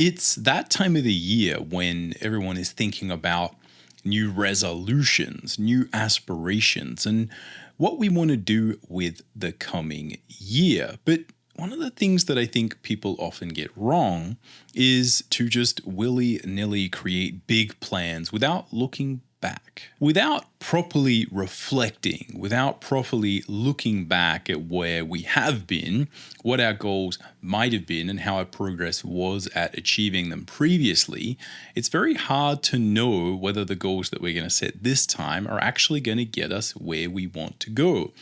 It's that time of the year when everyone is thinking about new resolutions, new aspirations, and what we want to do with the coming year. But one of the things that I think people often get wrong is to just willy nilly create big plans without looking back, without properly reflecting, without properly looking back at where we have been, what our goals might have been, and how our progress was at achieving them previously. It's very hard to know whether the goals that we're going to set this time are actually going to get us where we want to go.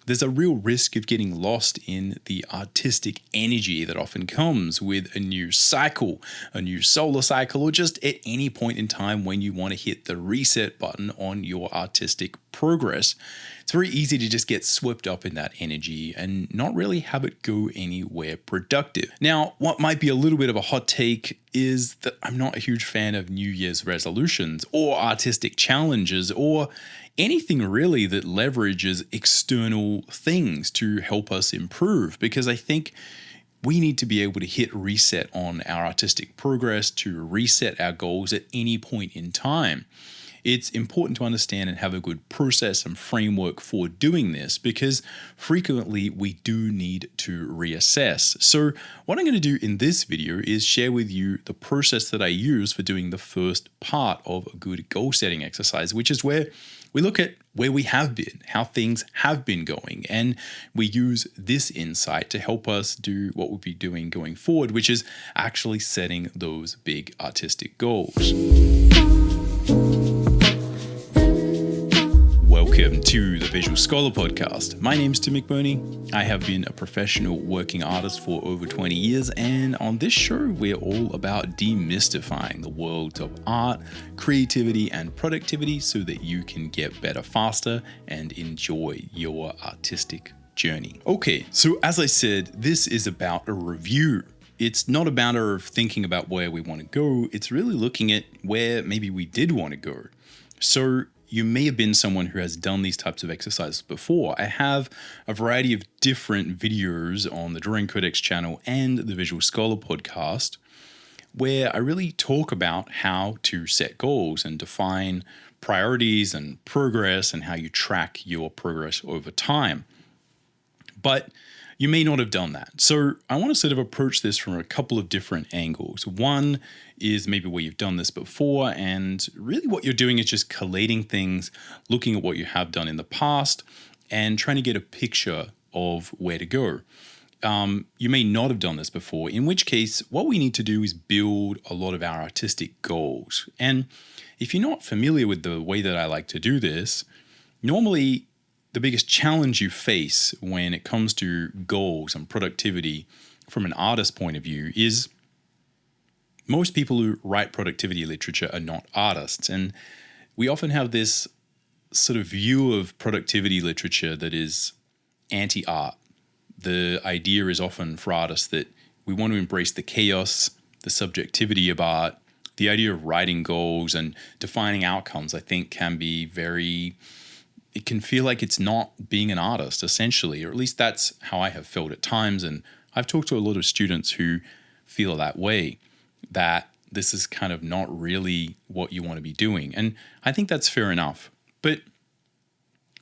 There's a real risk of getting lost in the artistic energy that often comes with a new cycle, a new solar cycle, or just at any point in time when you want to hit the reset button on your artistic progress. It's very easy to just get swept up in that energy and not really have it go anywhere productive. Now, what might be a little bit of a hot take is that I'm not a huge fan of New Year's resolutions or artistic challenges or anything really that leverages external things to help us improve, because I think we need to be able to hit reset on our artistic progress, to reset our goals at any point in time. It's important to understand and have a good process and framework for doing this, because frequently we do need to reassess. So what I'm going to do in this video is share with you the process that I use for doing the first part of a good goal setting exercise, which is where we look at where we have been, how things have been going, and we use this insight to help us do what we'll be doing going forward, which is actually setting those big artistic goals. Welcome to the Visual Scholar Podcast. My name's Mcburnie. I have been a professional working artist for over 20 years, and on this show, we're all about demystifying the world of art, creativity, and productivity so that you can get better faster and enjoy your artistic journey. Okay, so as I said, this is about a review. It's not a matter of thinking about where we want to go. It's really looking at where maybe we did want to go. So you may have been someone who has done these types of exercises before. I have a variety of different videos on the Drawing Codex channel and the Visual Scholar podcast, where I really talk about how to set goals and define priorities and progress and how you track your progress over time. But you may not have done that. So I want to sort of approach this from a couple of different angles. One is maybe where you've done this before, and really what you're doing is just collating things, looking at what you have done in the past, and trying to get a picture of where to go. You may not have done this before, in which case what we need to do is build a lot of our artistic goals. And if you're not familiar with the way that I like to do this, normally the biggest challenge you face when it comes to goals and productivity from an artist point of view is most people who write productivity literature are not artists. And we often have this sort of view of productivity literature that is anti-art. The idea is often for artists that we want to embrace the chaos, the subjectivity of art. The idea of writing goals and defining outcomes, I think, can be it can feel like it's not being an artist, essentially, or at least that's how I have felt at times. And I've talked to a lot of students who feel that way, that this is kind of not really what you want to be doing. And I think that's fair enough. But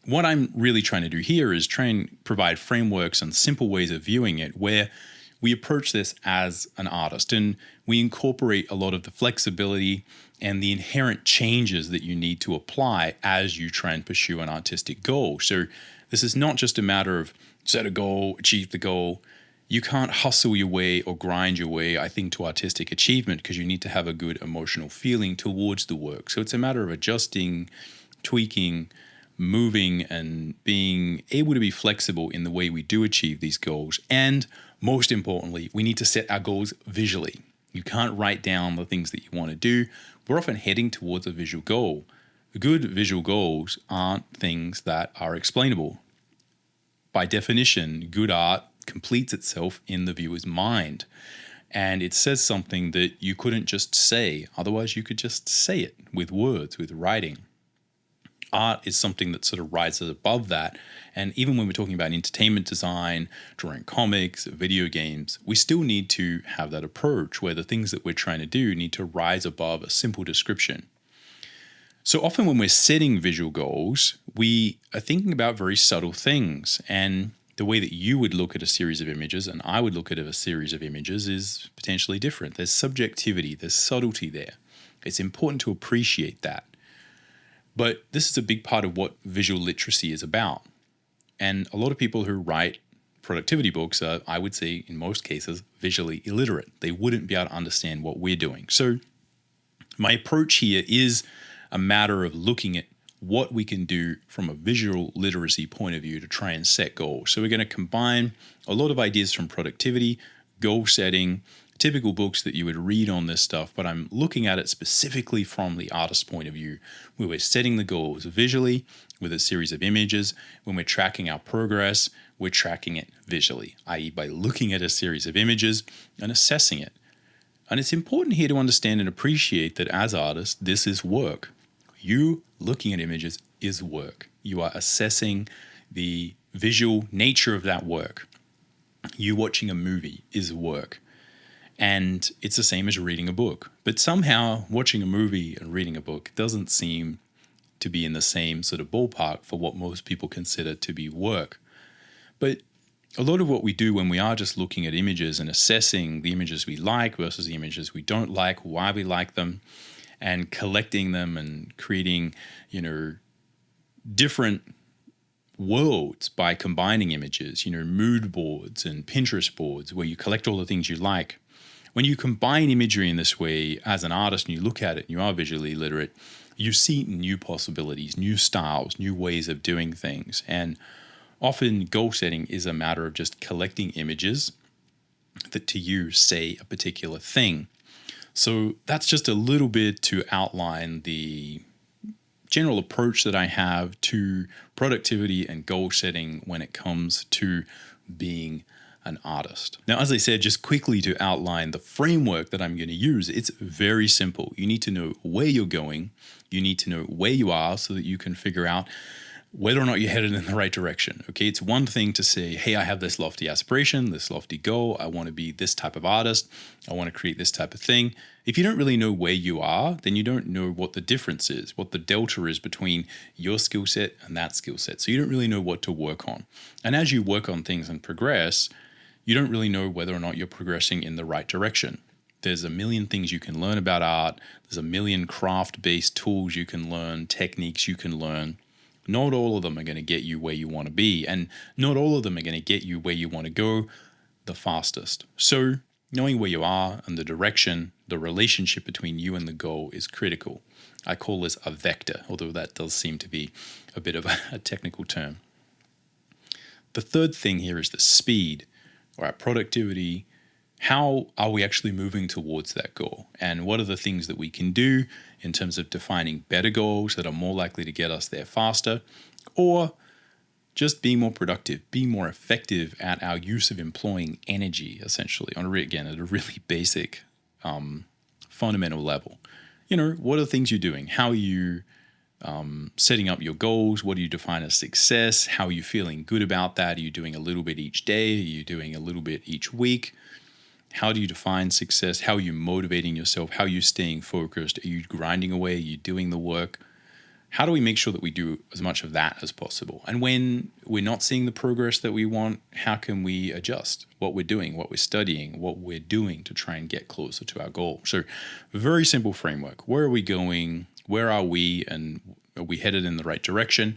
what I'm really trying to do here is try and provide frameworks and simple ways of viewing it where we approach this as an artist and we incorporate a lot of the flexibility and the inherent changes that you need to apply as you try and pursue an artistic goal. So this is not just a matter of set a goal, achieve the goal. You can't hustle your way or grind your way, I think, to artistic achievement, because you need to have a good emotional feeling towards the work. So it's a matter of adjusting, tweaking, moving, and being able to be flexible in the way we do achieve these goals. And most importantly, we need to set our goals visually. You can't write down the things that you want to do. We're often heading towards a visual goal. Good visual goals aren't things that are explainable. By definition, good art completes itself in the viewer's mind. And it says something that you couldn't just say. Otherwise, you could just say it with words, with writing. art is something that sort of rises above that. And even when we're talking about entertainment design, drawing comics, video games, we still need to have that approach where the things that we're trying to do need to rise above a simple description. So often when we're setting visual goals, we are thinking about very subtle things. And the way that you would look at a series of images and I would look at a series of images is potentially different. There's subjectivity, there's subtlety there. It's important to appreciate that. But this is a big part of what visual literacy is about. And a lot of people who write productivity books are, I would say, in most cases, visually illiterate. They wouldn't be able to understand what we're doing. So my approach here is a matter of looking at what we can do from a visual literacy point of view to try and set goals. So we're going to combine a lot of ideas from productivity, goal setting, typical books that you would read on this stuff, but I'm looking at it specifically from the artist's point of view, where we're setting the goals visually with a series of images. When we're tracking our progress, we're tracking it visually, i.e. by looking at a series of images and assessing it. And it's important here to understand and appreciate that as artists, this is work. You looking at images is work. You are assessing the visual nature of that work. You watching a movie is work. And it's the same as reading a book. But somehow watching a movie and reading a book doesn't seem to be in the same sort of ballpark for what most people consider to be work. But a lot of what we do when we are just looking at images and assessing the images we like versus the images we don't like, why we like them, and collecting them and creating, different worlds by combining images, mood boards and Pinterest boards where you collect all the things you like. When you combine imagery in this way as an artist and you look at it and you are visually literate, you see new possibilities, new styles, new ways of doing things. And often goal setting is a matter of just collecting images that to you say a particular thing. So that's just a little bit to outline the general approach that I have to productivity and goal setting when it comes to being an artist. Now, as I said, just quickly to outline the framework that I'm going to use, it's very simple. You need to know where you're going. You need to know where you are so that you can figure out whether or not you're headed in the right direction. Okay, it's one thing to say, hey, I have this lofty aspiration, this lofty goal. I want to be this type of artist. I want to create this type of thing. If you don't really know where you are, then you don't know what the difference is, what the delta is between your skill set and that skill set. So you don't really know what to work on. And as you work on things and progress, you don't really know whether or not you're progressing in the right direction. There's a million things you can learn about art. There's a million craft-based tools you can learn, techniques you can learn. Not all of them are going to get you where you want to be, and not all of them are going to get you where you want to go the fastest. So knowing where you are and the direction, the relationship between you and the goal is critical. I call this a vector, although that does seem to be a bit of a technical term. The third thing here is the speed. All right, productivity. How are we actually moving towards that goal? And what are the things that we can do in terms of defining better goals that are more likely to get us there faster, or just being more productive, being more effective at our use of employing energy, essentially, at a really basic, fundamental level. What are the things you're doing? How are you setting up your goals? What do you define as success? How are you feeling good about that? Are you doing a little bit each day? Are you doing a little bit each week? How do you define success? How are you motivating yourself? How are you staying focused? Are you grinding away? Are you doing the work? How do we make sure that we do as much of that as possible? And when we're not seeing the progress that we want, how can we adjust what we're doing, what we're studying, what we're doing to try and get closer to our goal? So very simple framework. Where are we going? Where are we? And are we headed in the right direction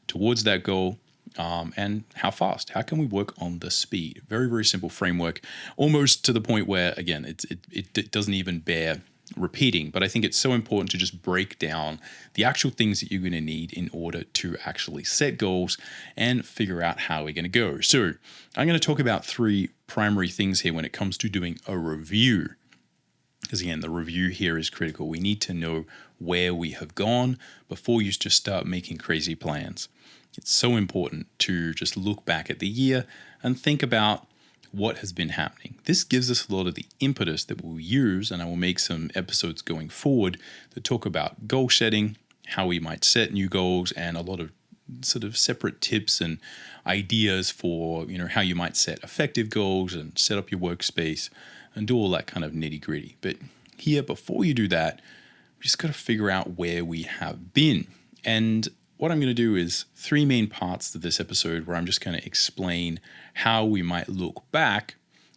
towards that goal? And how fast? How can we work on the speed? Very, very simple framework, almost to the point where, again, it doesn't even bear repeating. But I think it's so important to just break down the actual things that you're going to need in order to actually set goals and figure out how we're going to go. So I'm going to talk about three primary things here when it comes to doing a review. Because again, the review here is critical. We need to know where we have gone before you just start making crazy plans. It's so important to just look back at the year and think about what has been happening. This gives us a lot of the impetus that we'll use, and I will make some episodes going forward that talk about goal setting, how we might set new goals and a lot of sort of separate tips and ideas for, how you might set effective goals and set up your workspace and do all that kind of nitty gritty. But here, before you do that, we just got to figure out where we have been. And what I'm going to do is 3 main parts to this episode where I'm just going to explain how we might look back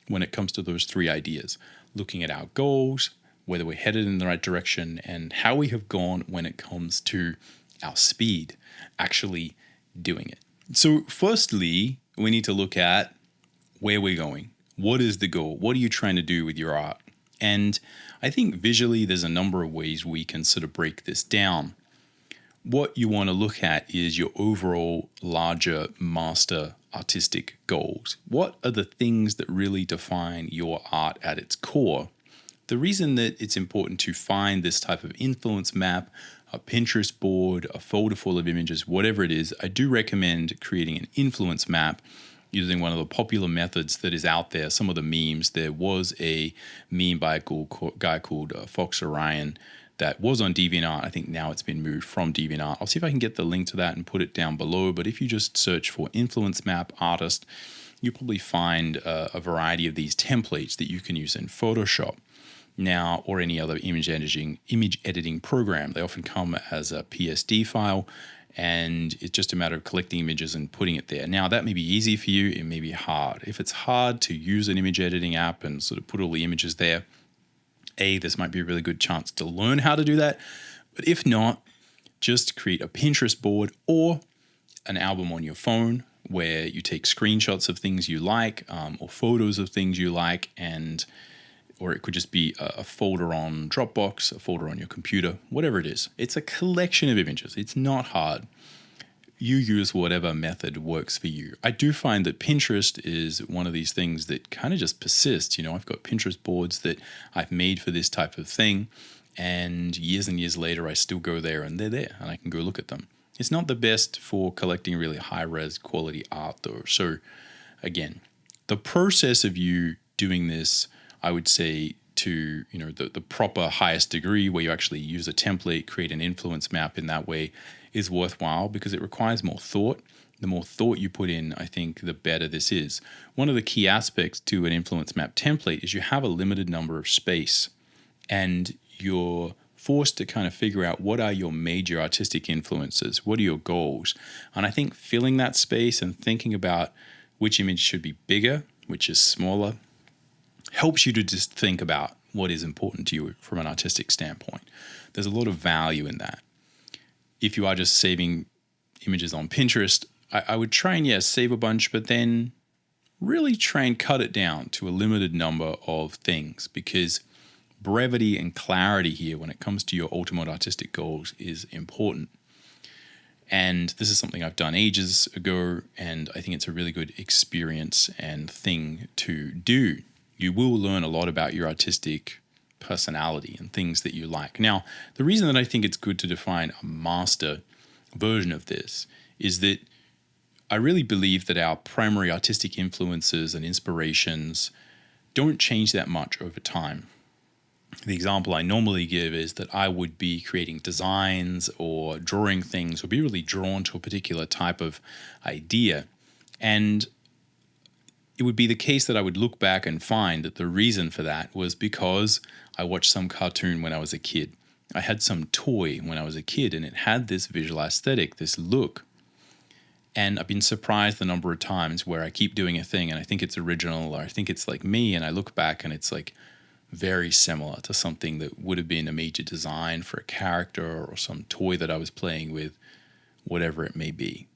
when it comes to those 3 ideas, looking at our goals, whether we're headed in the right direction, and how we have gone when it comes to our speed, actually doing it. So firstly, we need to look at where we're going. What is the goal? What are you trying to do with your art? And I think visually there's a number of ways we can sort of break this down. What you want to look at is your overall larger master artistic goals. What are the things that really define your art at its core? The reason that it's important to find this type of influence map, a Pinterest board, a folder full of images, whatever it is, I do recommend creating an influence map using one of the popular methods that is out there. Some of the memes, there was a meme by a guy called Fox Orion that was on DeviantArt. I think now it's been moved from DeviantArt. I'll see if I can get the link to that and put it down below. But if you just search for influence map artist, you probably find a variety of these templates that you can use in Photoshop now or any other image editing program. They often come as a PSD file, and it's just a matter of collecting images and putting it there. Now, that may be easy for you. It may be hard. If it's hard to use an image editing app and sort of put all the images there, this might be a really good chance to learn how to do that. But if not, just create a Pinterest board or an album on your phone where you take screenshots of things you like, or photos of things you like, or it could just be a folder on Dropbox, a folder on your computer, whatever it is. It's a collection of images. It's not hard. You use whatever method works for you. I do find that Pinterest is one of these things that kind of just persists. I've got Pinterest boards that I've made for this type of thing, and years later, I still go there and they're there and I can go look at them. It's not the best for collecting really high-res quality art though. So again, the process of you doing this, I would say to, the proper highest degree where you actually use a template, create an influence map in that way is worthwhile because it requires more thought. The more thought you put in, I think the better this is. One of the key aspects to an influence map template is you have a limited number of space and you're forced to kind of figure out what are your major artistic influences, what are your goals. And I think filling that space and thinking about which image should be bigger, which is smaller, helps you to just think about what is important to you from an artistic standpoint. There's a lot of value in that. If you are just saving images on Pinterest, I would try and, save a bunch, but then really try and cut it down to a limited number of things because brevity and clarity here when it comes to your ultimate artistic goals is important. And this is something I've done ages ago, and I think it's a really good experience and thing to do. You will learn a lot about your artistic personality and things that you like. Now, the reason that I think it's good to define a master version of this is that I really believe that our primary artistic influences and inspirations don't change that much over time. The example I normally give is that I would be creating designs or drawing things or be really drawn to a particular type of idea. And it would be the case that I would look back and find that the reason for that was because I watched some cartoon when I was a kid. I had some toy when I was a kid and it had this visual aesthetic, this look. And I've been surprised the number of times where I keep doing a thing and I think it's original or I think it's like me and I look back and it's like very similar to something that would have been a major design for a character or some toy that I was playing with, whatever it may be.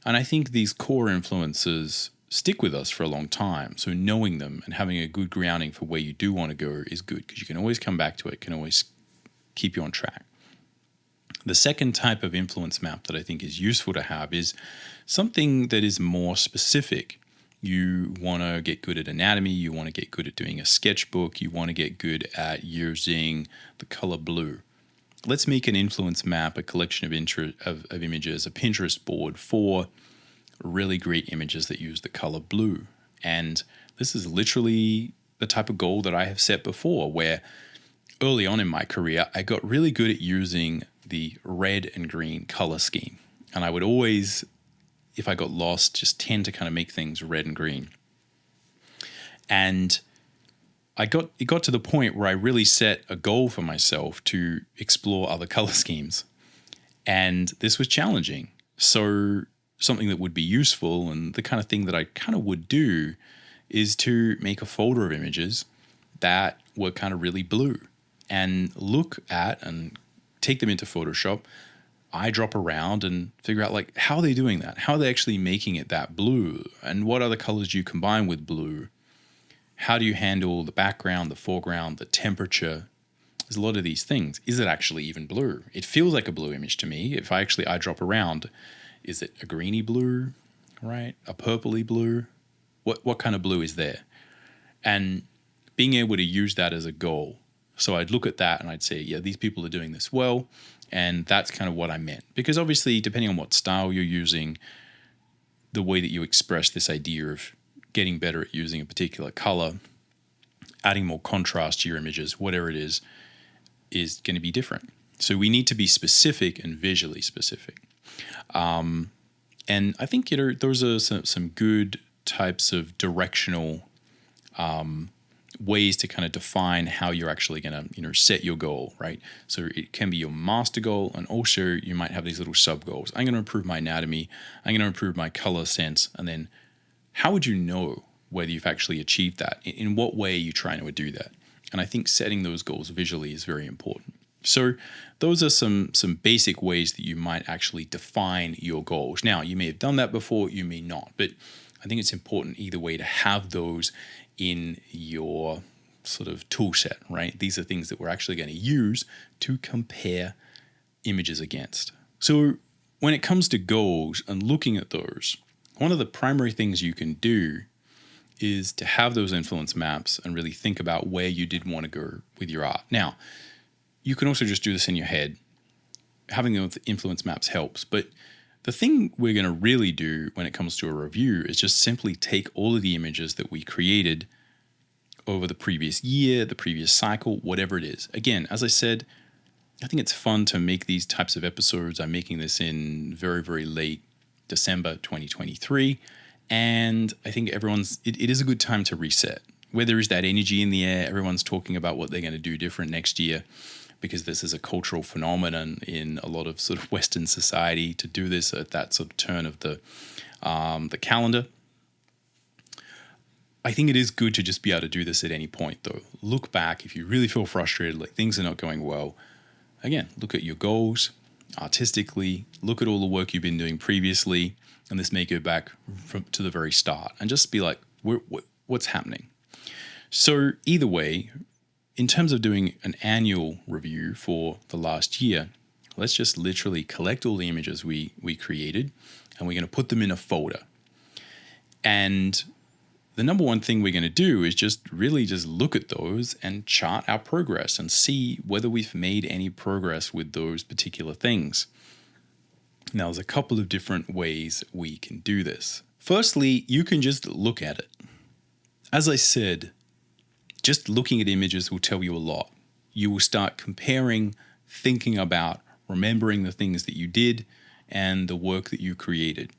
And I think these core influences stick with us for a long time. So knowing them and having a good grounding for where you do want to go is good because you can always come back to it, can always keep you on track. The second type of influence map that I think is useful to have is something that is more specific. You want to get good at anatomy, you want to get good at doing a sketchbook, you want to get good at using the color blue. Let's make an influence map, a collection of images, a Pinterest board for really great images that use the color blue. And this is literally the type of goal that I have set before, where early on in my career, I got really good at using the red and green color scheme. And I would always, if I got lost, just tend to kind of make things red and green. And it got to the point where I really set a goal for myself to explore other color schemes. And this was challenging. So something that would be useful and the kind of thing that I kind of would do is to make a folder of images that were kind of really blue and look at and take them into Photoshop, eyedrop around and figure out like, how are they doing that? How are they actually making it that blue? And what other colors do you combine with blue? How do you handle the background, the foreground, the temperature? There's a lot of these things. Is it actually even blue? It feels like a blue image to me. If I actually eyedrop around, is it a greeny blue, right? A purpley blue? What kind of blue is there? And being able to use that as a goal. So I'd look at that and I'd say, yeah, these people are doing this well. And that's kind of what I meant. Because obviously, depending on what style you're using, the way that you express this idea of getting better at using a particular color, adding more contrast to your images, whatever it is going to be different. So we need to be specific and visually specific. And I think, those are some good types of directional ways to kind of define how you're actually going to, set your goal, right? So it can be your master goal, and also you might have these little sub goals. I'm going to improve my anatomy. I'm going to improve my color sense. And then how would you know whether you've actually achieved that? In what way are you trying to do that? And I think setting those goals visually is very important. So those are some basic ways that you might actually define your goals. Now, you may have done that before, you may not, but I think it's important either way to have those in your sort of tool set, right? These are things that we're actually going to use to compare images against. So when it comes to goals and looking at those, one of the primary things you can do is to have those influence maps and really think about where you did want to go with your art. Now, you can also just do this in your head. Having the influence maps helps, but the thing we're going to really do when it comes to a review is just simply take all of the images that we created over the previous year, the previous cycle, whatever it is. Again, as I said, I think it's fun to make these types of episodes. I'm making this in very, very late December 2023. And I think it is a good time to reset. Where there is that energy in the air, everyone's talking about what they're going to do different next year, because this is a cultural phenomenon in a lot of sort of Western society to do this at that sort of turn of the calendar. I think it is good to just be able to do this at any point, though. Look back if you really feel frustrated, like things are not going well. Again, look at your goals artistically, look at all the work you've been doing previously, and this may go back to the very start and just be like, what's happening? So either way, in terms of doing an annual review for the last year, let's just literally collect all the images we created, and we're going to put them in a folder. And the number one thing we're going to do is just look at those and chart our progress and see whether we've made any progress with those particular things. Now, there's a couple of different ways we can do this. Firstly, you can just look at it. As I said, just looking at images will tell you a lot. You will start comparing, thinking about, remembering the things that you did and the work that you created.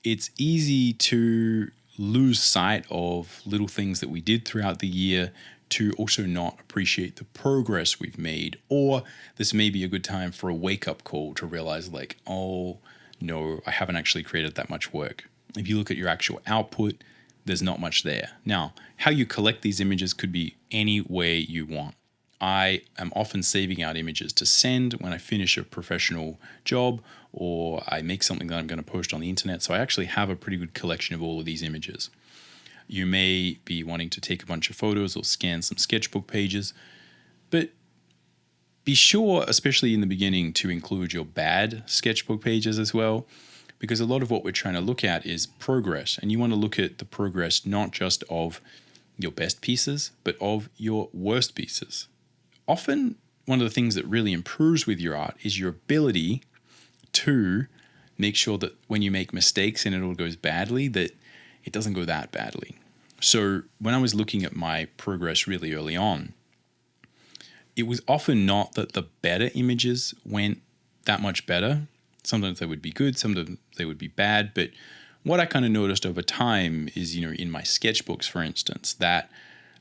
It's easy to lose sight of little things that we did throughout the year, to also not appreciate the progress we've made. Or this may be a good time for a wake-up call to realize like, oh no, I haven't actually created that much work. If you look at your actual output, there's not much there. Now, how you collect these images could be any way you want. I am often saving out images to send when I finish a professional job, or I make something that I'm going to post on the internet. So I actually have a pretty good collection of all of these images. You may be wanting to take a bunch of photos or scan some sketchbook pages, but be sure, especially in the beginning, to include your bad sketchbook pages as well, because a lot of what we're trying to look at is progress, and you want to look at the progress not just of your best pieces, but of your worst pieces. Often, one of the things that really improves with your art is your ability to make sure that when you make mistakes and it all goes badly, that it doesn't go that badly. So when I was looking at my progress really early on, it was often not that the better images went that much better. Sometimes they would be good, sometimes they would be bad. But what I kind of noticed over time is, in my sketchbooks, for instance, that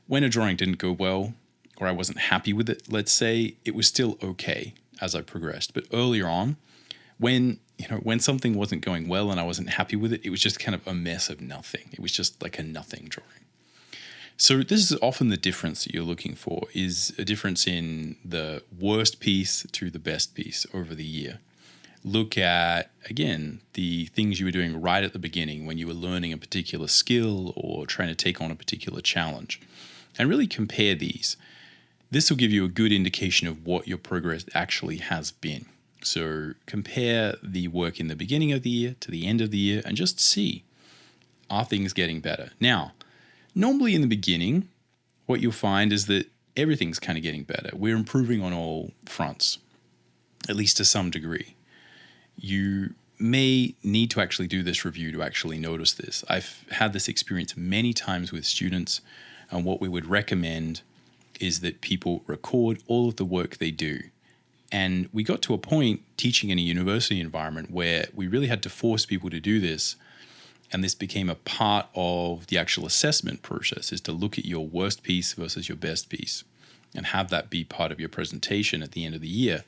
when a drawing didn't go well or I wasn't happy with it, let's say, it was still okay as I progressed. But earlier on, when something wasn't going well and I wasn't happy with it, it was just kind of a mess of nothing. It was just like a nothing drawing. So this is often the difference that you're looking for, is a difference in the worst piece to the best piece over the year. Look at, again, the things you were doing right at the beginning when you were learning a particular skill or trying to take on a particular challenge, and really compare these. This will give you a good indication of what your progress actually has been. So compare the work in the beginning of the year to the end of the year and just see, are things getting better? Now, normally in the beginning, what you'll find is that everything's kind of getting better. We're improving on all fronts, at least to some degree. You may need to actually do this review to actually notice this. I've had this experience many times with students, and what we would recommend is that people record all of the work they do. And we got to a point teaching in a university environment where we really had to force people to do this. And this became a part of the actual assessment process, is to look at your worst piece versus your best piece and have that be part of your presentation at the end of the year.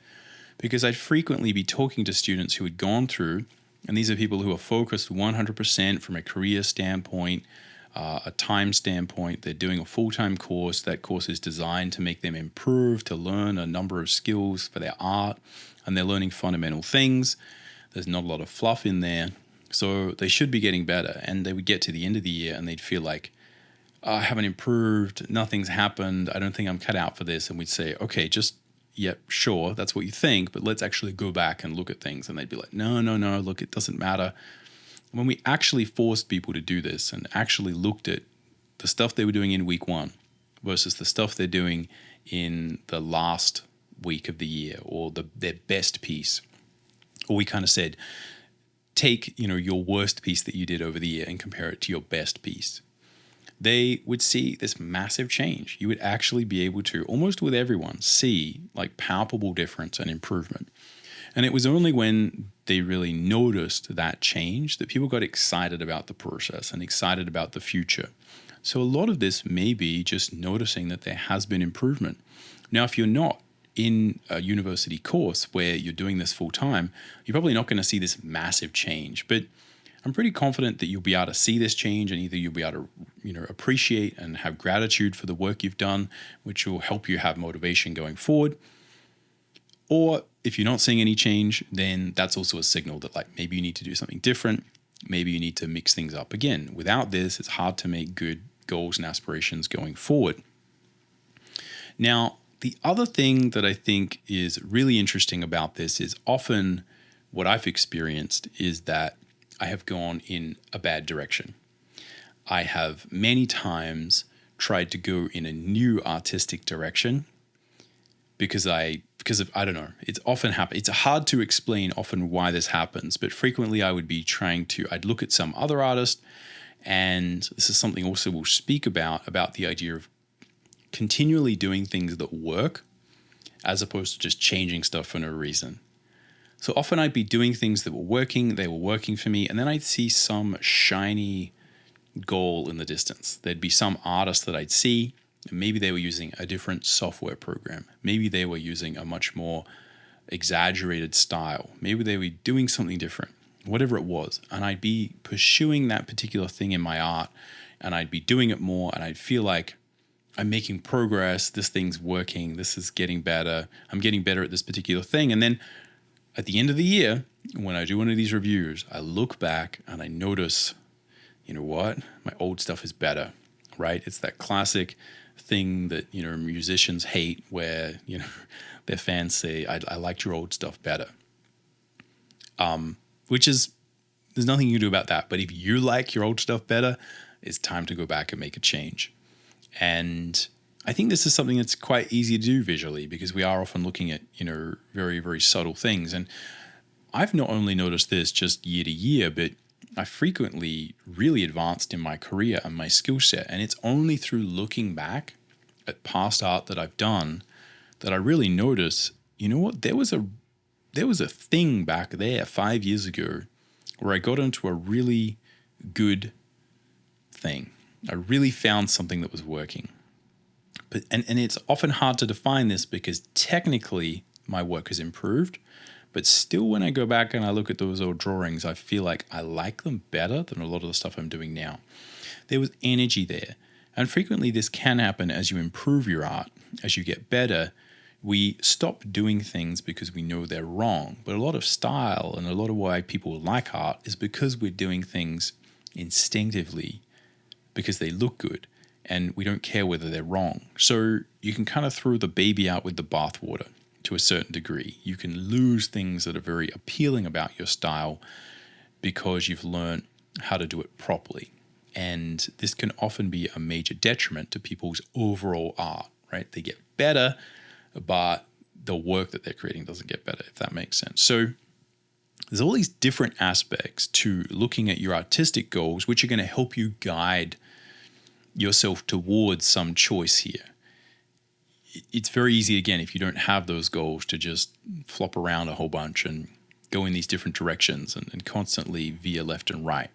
Because I'd frequently be talking to students who had gone through, and these are people who are focused 100% from a career standpoint, a time standpoint. They're doing a full-time course. That course is designed to make them improve, to learn a number of skills for their art, and they're learning fundamental things. There's not a lot of fluff in there. So they should be getting better. And they would get to the end of the year and they'd feel like, I haven't improved, nothing's happened, I don't think I'm cut out for this. And we'd say, okay, sure, that's what you think, but let's actually go back and look at things. And they'd be like, no, look, it doesn't matter. When we actually forced people to do this and actually looked at the stuff they were doing in week one versus the stuff they're doing in the last week of the year, or their best piece, or we kind of said, take, your worst piece that you did over the year and compare it to your best piece, they would see this massive change. You would actually be able to, almost with everyone, see like palpable difference and improvement. And it was only when they really noticed that change that people got excited about the process and excited about the future. So a lot of this may be just noticing that there has been improvement. Now, if you're not in a university course where you're doing this full time, you're probably not going to see this massive change. But I'm pretty confident that you'll be able to see this change, and either you'll be able to, appreciate and have gratitude for the work you've done, which will help you have motivation going forward. Or if you're not seeing any change, then that's also a signal that maybe you need to do something different. Maybe you need to mix things up again. Without this, it's hard to make good goals and aspirations going forward. Now, the other thing that I think is really interesting about this is often what I've experienced is that I have gone in a bad direction. I have many times tried to go in a new artistic direction because I don't know, it's often happened. It's hard to explain often why this happens, but frequently I would be I'd look at some other artist, and this is something also we'll speak about the idea of continually doing things that work as opposed to just changing stuff for no reason. So often I'd be doing things that were working, they were working for me, and then I'd see some shiny goal in the distance. There'd be some artist that I'd see, and maybe they were using a different software program. Maybe they were using a much more exaggerated style. Maybe they were doing something different, whatever it was. And I'd be pursuing that particular thing in my art, and I'd be doing it more, and I'd feel like I'm making progress, this thing's working, this is getting better, I'm getting better at this particular thing. And then at the end of the year, when I do one of these reviews, I look back and I notice, you know what, my old stuff is better, right? It's that classic thing that, musicians hate where, their fans say, I liked your old stuff better. Which is, there's nothing you can do about that. But if you like your old stuff better, it's time to go back and make a change. And I think this is something that's quite easy to do visually because we are often looking at, very, very subtle things. And I've not only noticed this just year to year, but I frequently really advanced in my career and my skill set. And it's only through looking back at past art that I've done that I really notice, you know what, there was there was a thing back there 5 years ago where I got into a really good thing. I really found something that was working. But and it's often hard to define this because technically my work has improved, but still when I go back and I look at those old drawings, I feel like I like them better than a lot of the stuff I'm doing now. There was energy there. And frequently this can happen as you improve your art, as you get better. We stop doing things because we know they're wrong. But a lot of style and a lot of why people like art is because we're doing things instinctively because they look good and we don't care whether they're wrong. So you can kind of throw the baby out with the bathwater to a certain degree. You can lose things that are very appealing about your style because you've learned how to do it properly. And this can often be a major detriment to people's overall art, right? They get better, but the work that they're creating doesn't get better, if that makes sense. So there's all these different aspects to looking at your artistic goals, which are going to help you guide yourself towards some choice here. It's very easy, again, if you don't have those goals, to just flop around a whole bunch and go in these different directions and constantly veer left and right.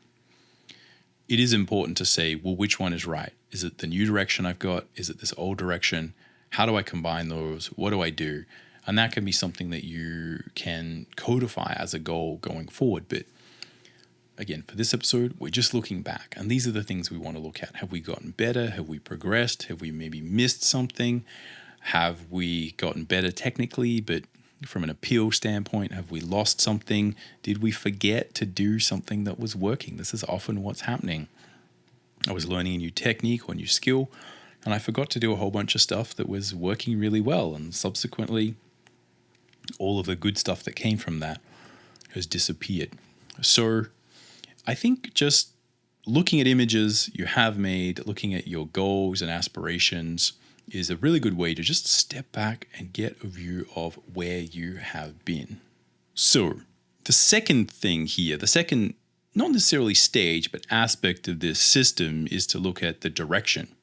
It is important to say, well, which one is right? Is it the new direction I've got? Is it this old direction? How do I combine those? What do I do? And that can be something that you can codify as a goal going forward. But again, for this episode, we're just looking back. And these are the things we want to look at. Have we gotten better? Have we progressed? Have we maybe missed something? Have we gotten better technically, but from an appeal standpoint, have we lost something? Did we forget to do something that was working? This is often what's happening. I was learning a new technique or new skill, and I forgot to do a whole bunch of stuff that was working really well. And subsequently, all of the good stuff that came from that has disappeared. So I think just looking at images you have made, looking at your goals and aspirations is a really good way to just step back and get a view of where you have been. So the second thing here, the second, not necessarily stage, but aspect of this system is to look at the direction.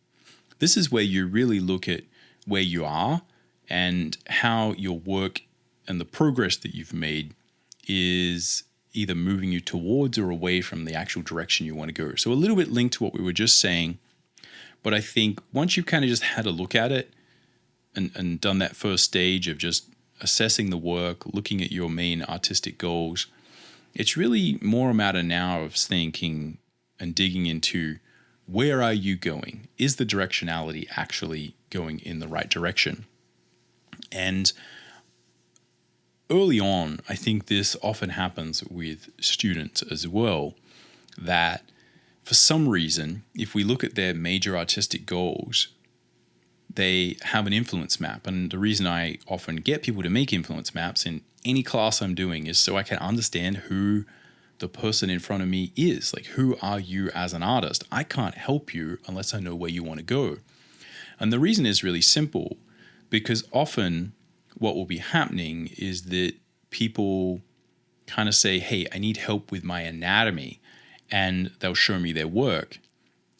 This is where you really look at where you are and how your work and the progress that you've made is either moving you towards or away from the actual direction you want to go. So a little bit linked to what we were just saying, but I think once you've kind of just had a look at it and done that first stage of just assessing the work, looking at your main artistic goals, it's really more a matter now of thinking and digging into where are you going? Is the directionality actually going in the right direction? And early on, I think this often happens with students as well, that for some reason, if we look at their major artistic goals, they have an influence map. And the reason I often get people to make influence maps in any class I'm doing is so I can understand who the person in front of me is. Like, who are you as an artist? I can't help you unless I know where you want to go. And the reason is really simple, because often what will be happening is that people kind of say, hey, I need help with my anatomy, and they'll show me their work.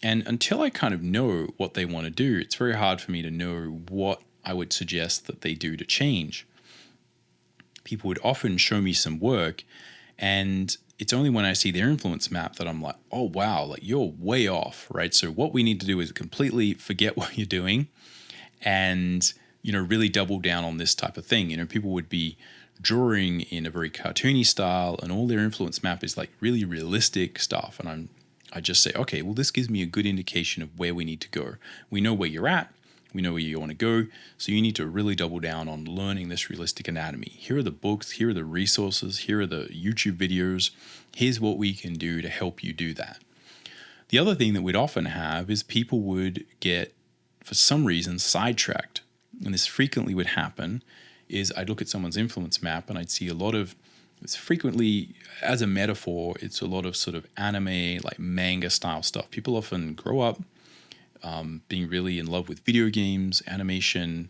And until I kind of know what they want to do, it's very hard for me to know what I would suggest that they do to change. People would often show me some work, and it's only when I see their influence map that I'm like, oh, wow, like you're way off, right? So what we need to do is completely forget what you're doing and, really double down on this type of thing. People would be drawing in a very cartoony style, and all their influence map is like really realistic stuff. And I just say, okay, well, this gives me a good indication of where we need to go. We know where you're at. We know where you want to go. So you need to really double down on learning this realistic anatomy. Here are the books. Here are the resources. Here are the YouTube videos. Here's what we can do to help you do that. The other thing that we'd often have is people would get, for some reason, sidetracked. And this frequently would happen is I'd look at someone's influence map and I'd see a lot of, it's frequently, as a metaphor, it's a lot of sort of anime, like manga style stuff. People often grow up being really in love with video games, animation,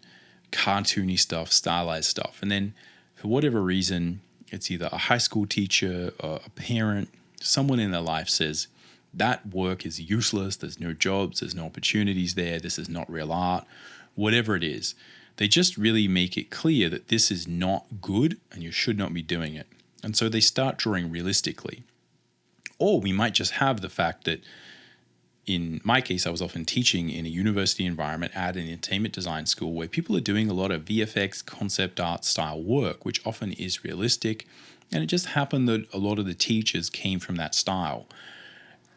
cartoony stuff, stylized stuff. And then for whatever reason, it's either a high school teacher or a parent, someone in their life says, that work is useless, there's no jobs, there's no opportunities there, this is not real art, whatever it is. They just really make it clear that this is not good and you should not be doing it. And so they start drawing realistically. Or we might just have the fact that, in my case, I was often teaching in a university environment at an entertainment design school where people are doing a lot of VFX concept art style work, which often is realistic. And it just happened that a lot of the teachers came from that style.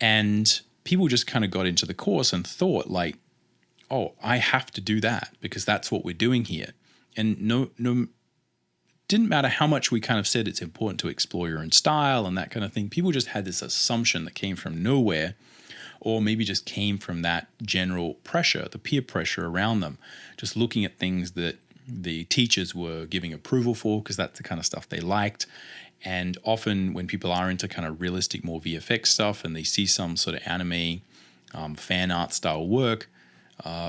And people just kind of got into the course and thought like, oh, I have to do that because that's what we're doing here. And no, didn't matter how much we kind of said it's important to explore your own style and that kind of thing. People just had this assumption that came from nowhere, or maybe just came from that general pressure, the peer pressure around them, just looking at things that the teachers were giving approval for because that's the kind of stuff they liked. And often when people are into kind of realistic, more VFX stuff and they see some sort of anime fan art style work,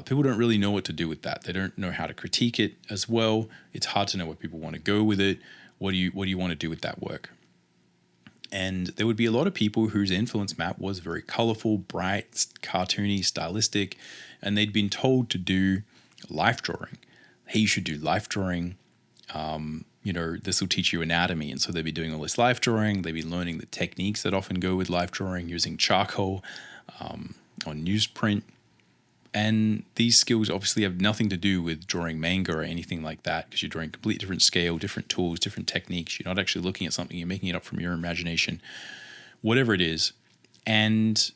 people don't really know what to do with that. They don't know how to critique it as well. It's hard to know where people want to go with it. What do you want to do with that work? And there would be a lot of people whose influence map was very colorful, bright, cartoony, stylistic, and they'd been told to do life drawing. Hey, you should do life drawing. This will teach you anatomy. And so they'd be doing all this life drawing. They'd be learning the techniques that often go with life drawing, using charcoal on newsprint. And these skills obviously have nothing to do with drawing manga or anything like that, because you're drawing completely different scale, different tools, different techniques. You're not actually looking at something, you're making it up from your imagination, whatever it is. And,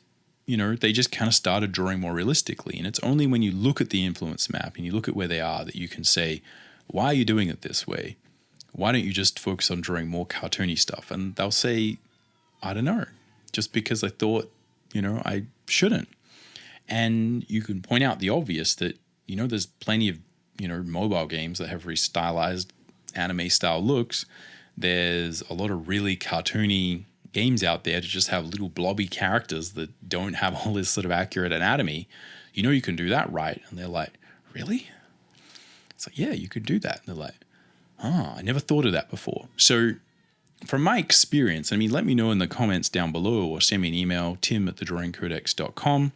they just kind of started drawing more realistically. And it's only when you look at the influence map and you look at where they are that you can say, why are you doing it this way? Why don't you just focus on drawing more cartoony stuff? And they'll say, I don't know, just because I thought, I shouldn't. And you can point out the obvious that, there's plenty of, mobile games that have very stylized anime style looks. There's a lot of really cartoony games out there to just have little blobby characters that don't have all this sort of accurate anatomy. You can do that, right? And they're like, really? It's like, yeah, you could do that. And they're like, I never thought of that before. So from my experience, let me know in the comments down below or send me an email, tim@thedrawingcodex.com.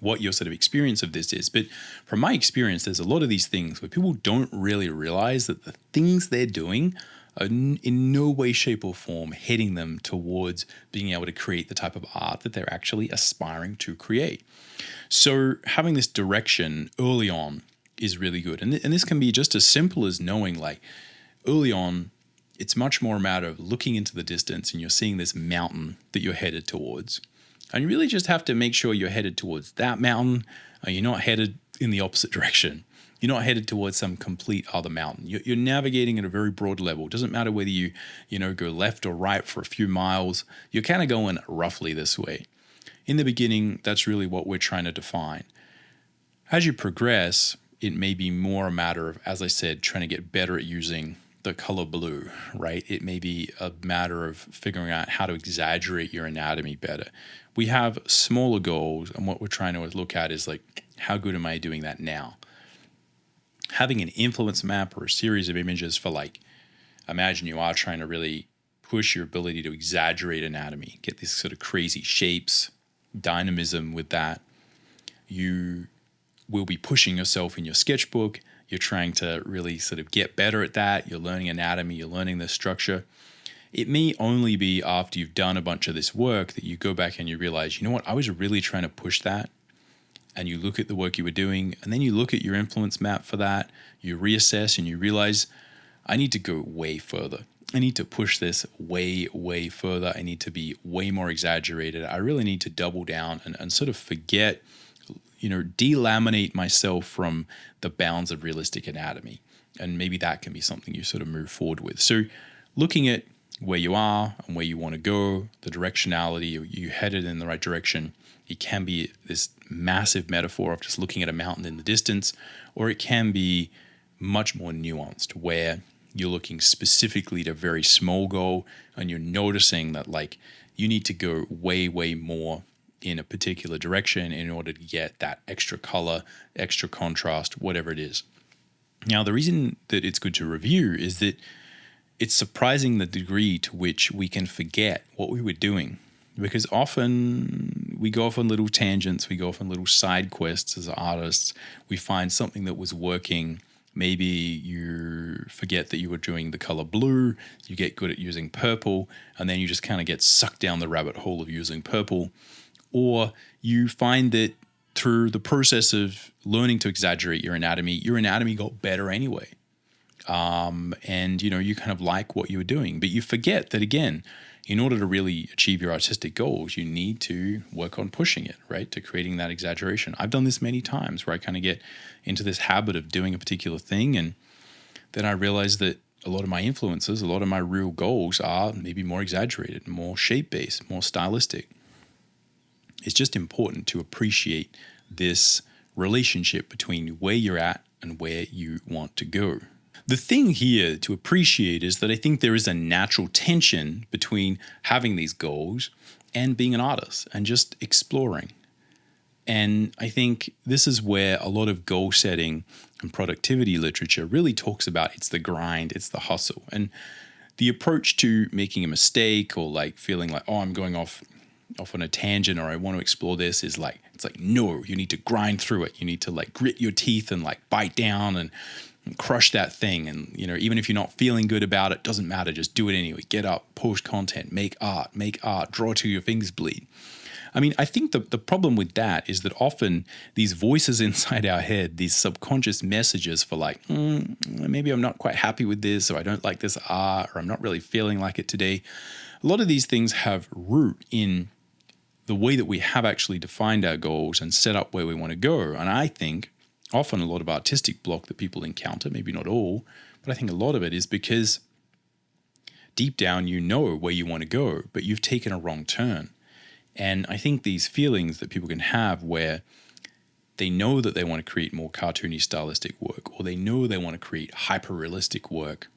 what your sort of experience of this is. But from my experience, there's a lot of these things where people don't really realize that the things they're doing are in no way, shape, or form heading them towards being able to create the type of art that they're actually aspiring to create. So having this direction early on is really good. And this can be just as simple as knowing, like, early on, it's much more a matter of looking into the distance and you're seeing this mountain that you're headed towards. And you really just have to make sure you're headed towards that mountain. You're not headed in the opposite direction. You're not headed towards some complete other mountain. You're navigating at a very broad level. It doesn't matter whether you go left or right for a few miles. You're kind of going roughly this way. In the beginning, that's really what we're trying to define. As you progress, it may be more a matter of, as I said, trying to get better at using the color blue, right? It may be a matter of figuring out how to exaggerate your anatomy better. We have smaller goals, and what we're trying to look at is like, how good am I doing that now? Having an influence map or a series of images for, like, imagine you are trying to really push your ability to exaggerate anatomy, get these sort of crazy shapes, dynamism with that. You will be pushing yourself in your sketchbook. You're trying to really sort of get better at that. You're learning anatomy, you're learning the structure. It may only be after you've done a bunch of this work that you go back and you realize, you know what, I was really trying to push that. And you look at the work you were doing, and then you look at your influence map for that, you reassess and you realize, I need to go way further. I need to push this way, way further. I need to be way more exaggerated. I really need to double down and sort of forget, delaminate myself from the bounds of realistic anatomy. And maybe that can be something you sort of move forward with. So looking at where you are and where you want to go, the directionality, you headed in the right direction. It can be this massive metaphor of just looking at a mountain in the distance, or it can be much more nuanced where you're looking specifically at a very small goal and you're noticing that, like, you need to go way, way more in a particular direction in order to get that extra color, extra contrast, whatever it is. Now, the reason that it's good to review is that it's surprising the degree to which we can forget what we were doing, because often we go off on little tangents, we go off on little side quests as artists. We find something that was working Maybe you forget that you were doing the color blue, you get good at using purple, and then you just kind of get sucked down the rabbit hole of using purple. Or you find that through the process of learning to exaggerate your anatomy got better anyway. And you kind of like what you were doing, but you forget that, again, in order to really achieve your artistic goals, you need to work on pushing it, right? To creating that exaggeration. I've done this many times where I kind of get into this habit of doing a particular thing, and then I realize that a lot of my influences, a lot of my real goals are maybe more exaggerated, more shape-based, more stylistic. It's just important to appreciate this relationship between where you're at and where you want to go. The thing here to appreciate is that I think there is a natural tension between having these goals and being an artist and just exploring. And I think this is where a lot of goal setting and productivity literature really talks about it's the grind, it's the hustle. And the approach to making a mistake or like feeling like, oh, I'm going off on a tangent or I want to explore this is like, it's like, no, you need to grind through it. You need to like grit your teeth and like bite down and crush that thing. And, even if you're not feeling good about it, doesn't matter. Just do it anyway. Get up, post content, make art, draw till your fingers bleed. I mean, I think the problem with that is that often these voices inside our head, these subconscious messages for like, maybe I'm not quite happy with this, or I don't like this art, or I'm not really feeling like it today. A lot of these things have root in the way that we have actually defined our goals and set up where we want to go. And I think often a lot of artistic block that people encounter, maybe not all, but I think a lot of it is because deep down you know where you want to go, but you've taken a wrong turn. And I think these feelings that people can have where they know that they want to create more cartoony stylistic work, or they know they want to create hyper-realistic work,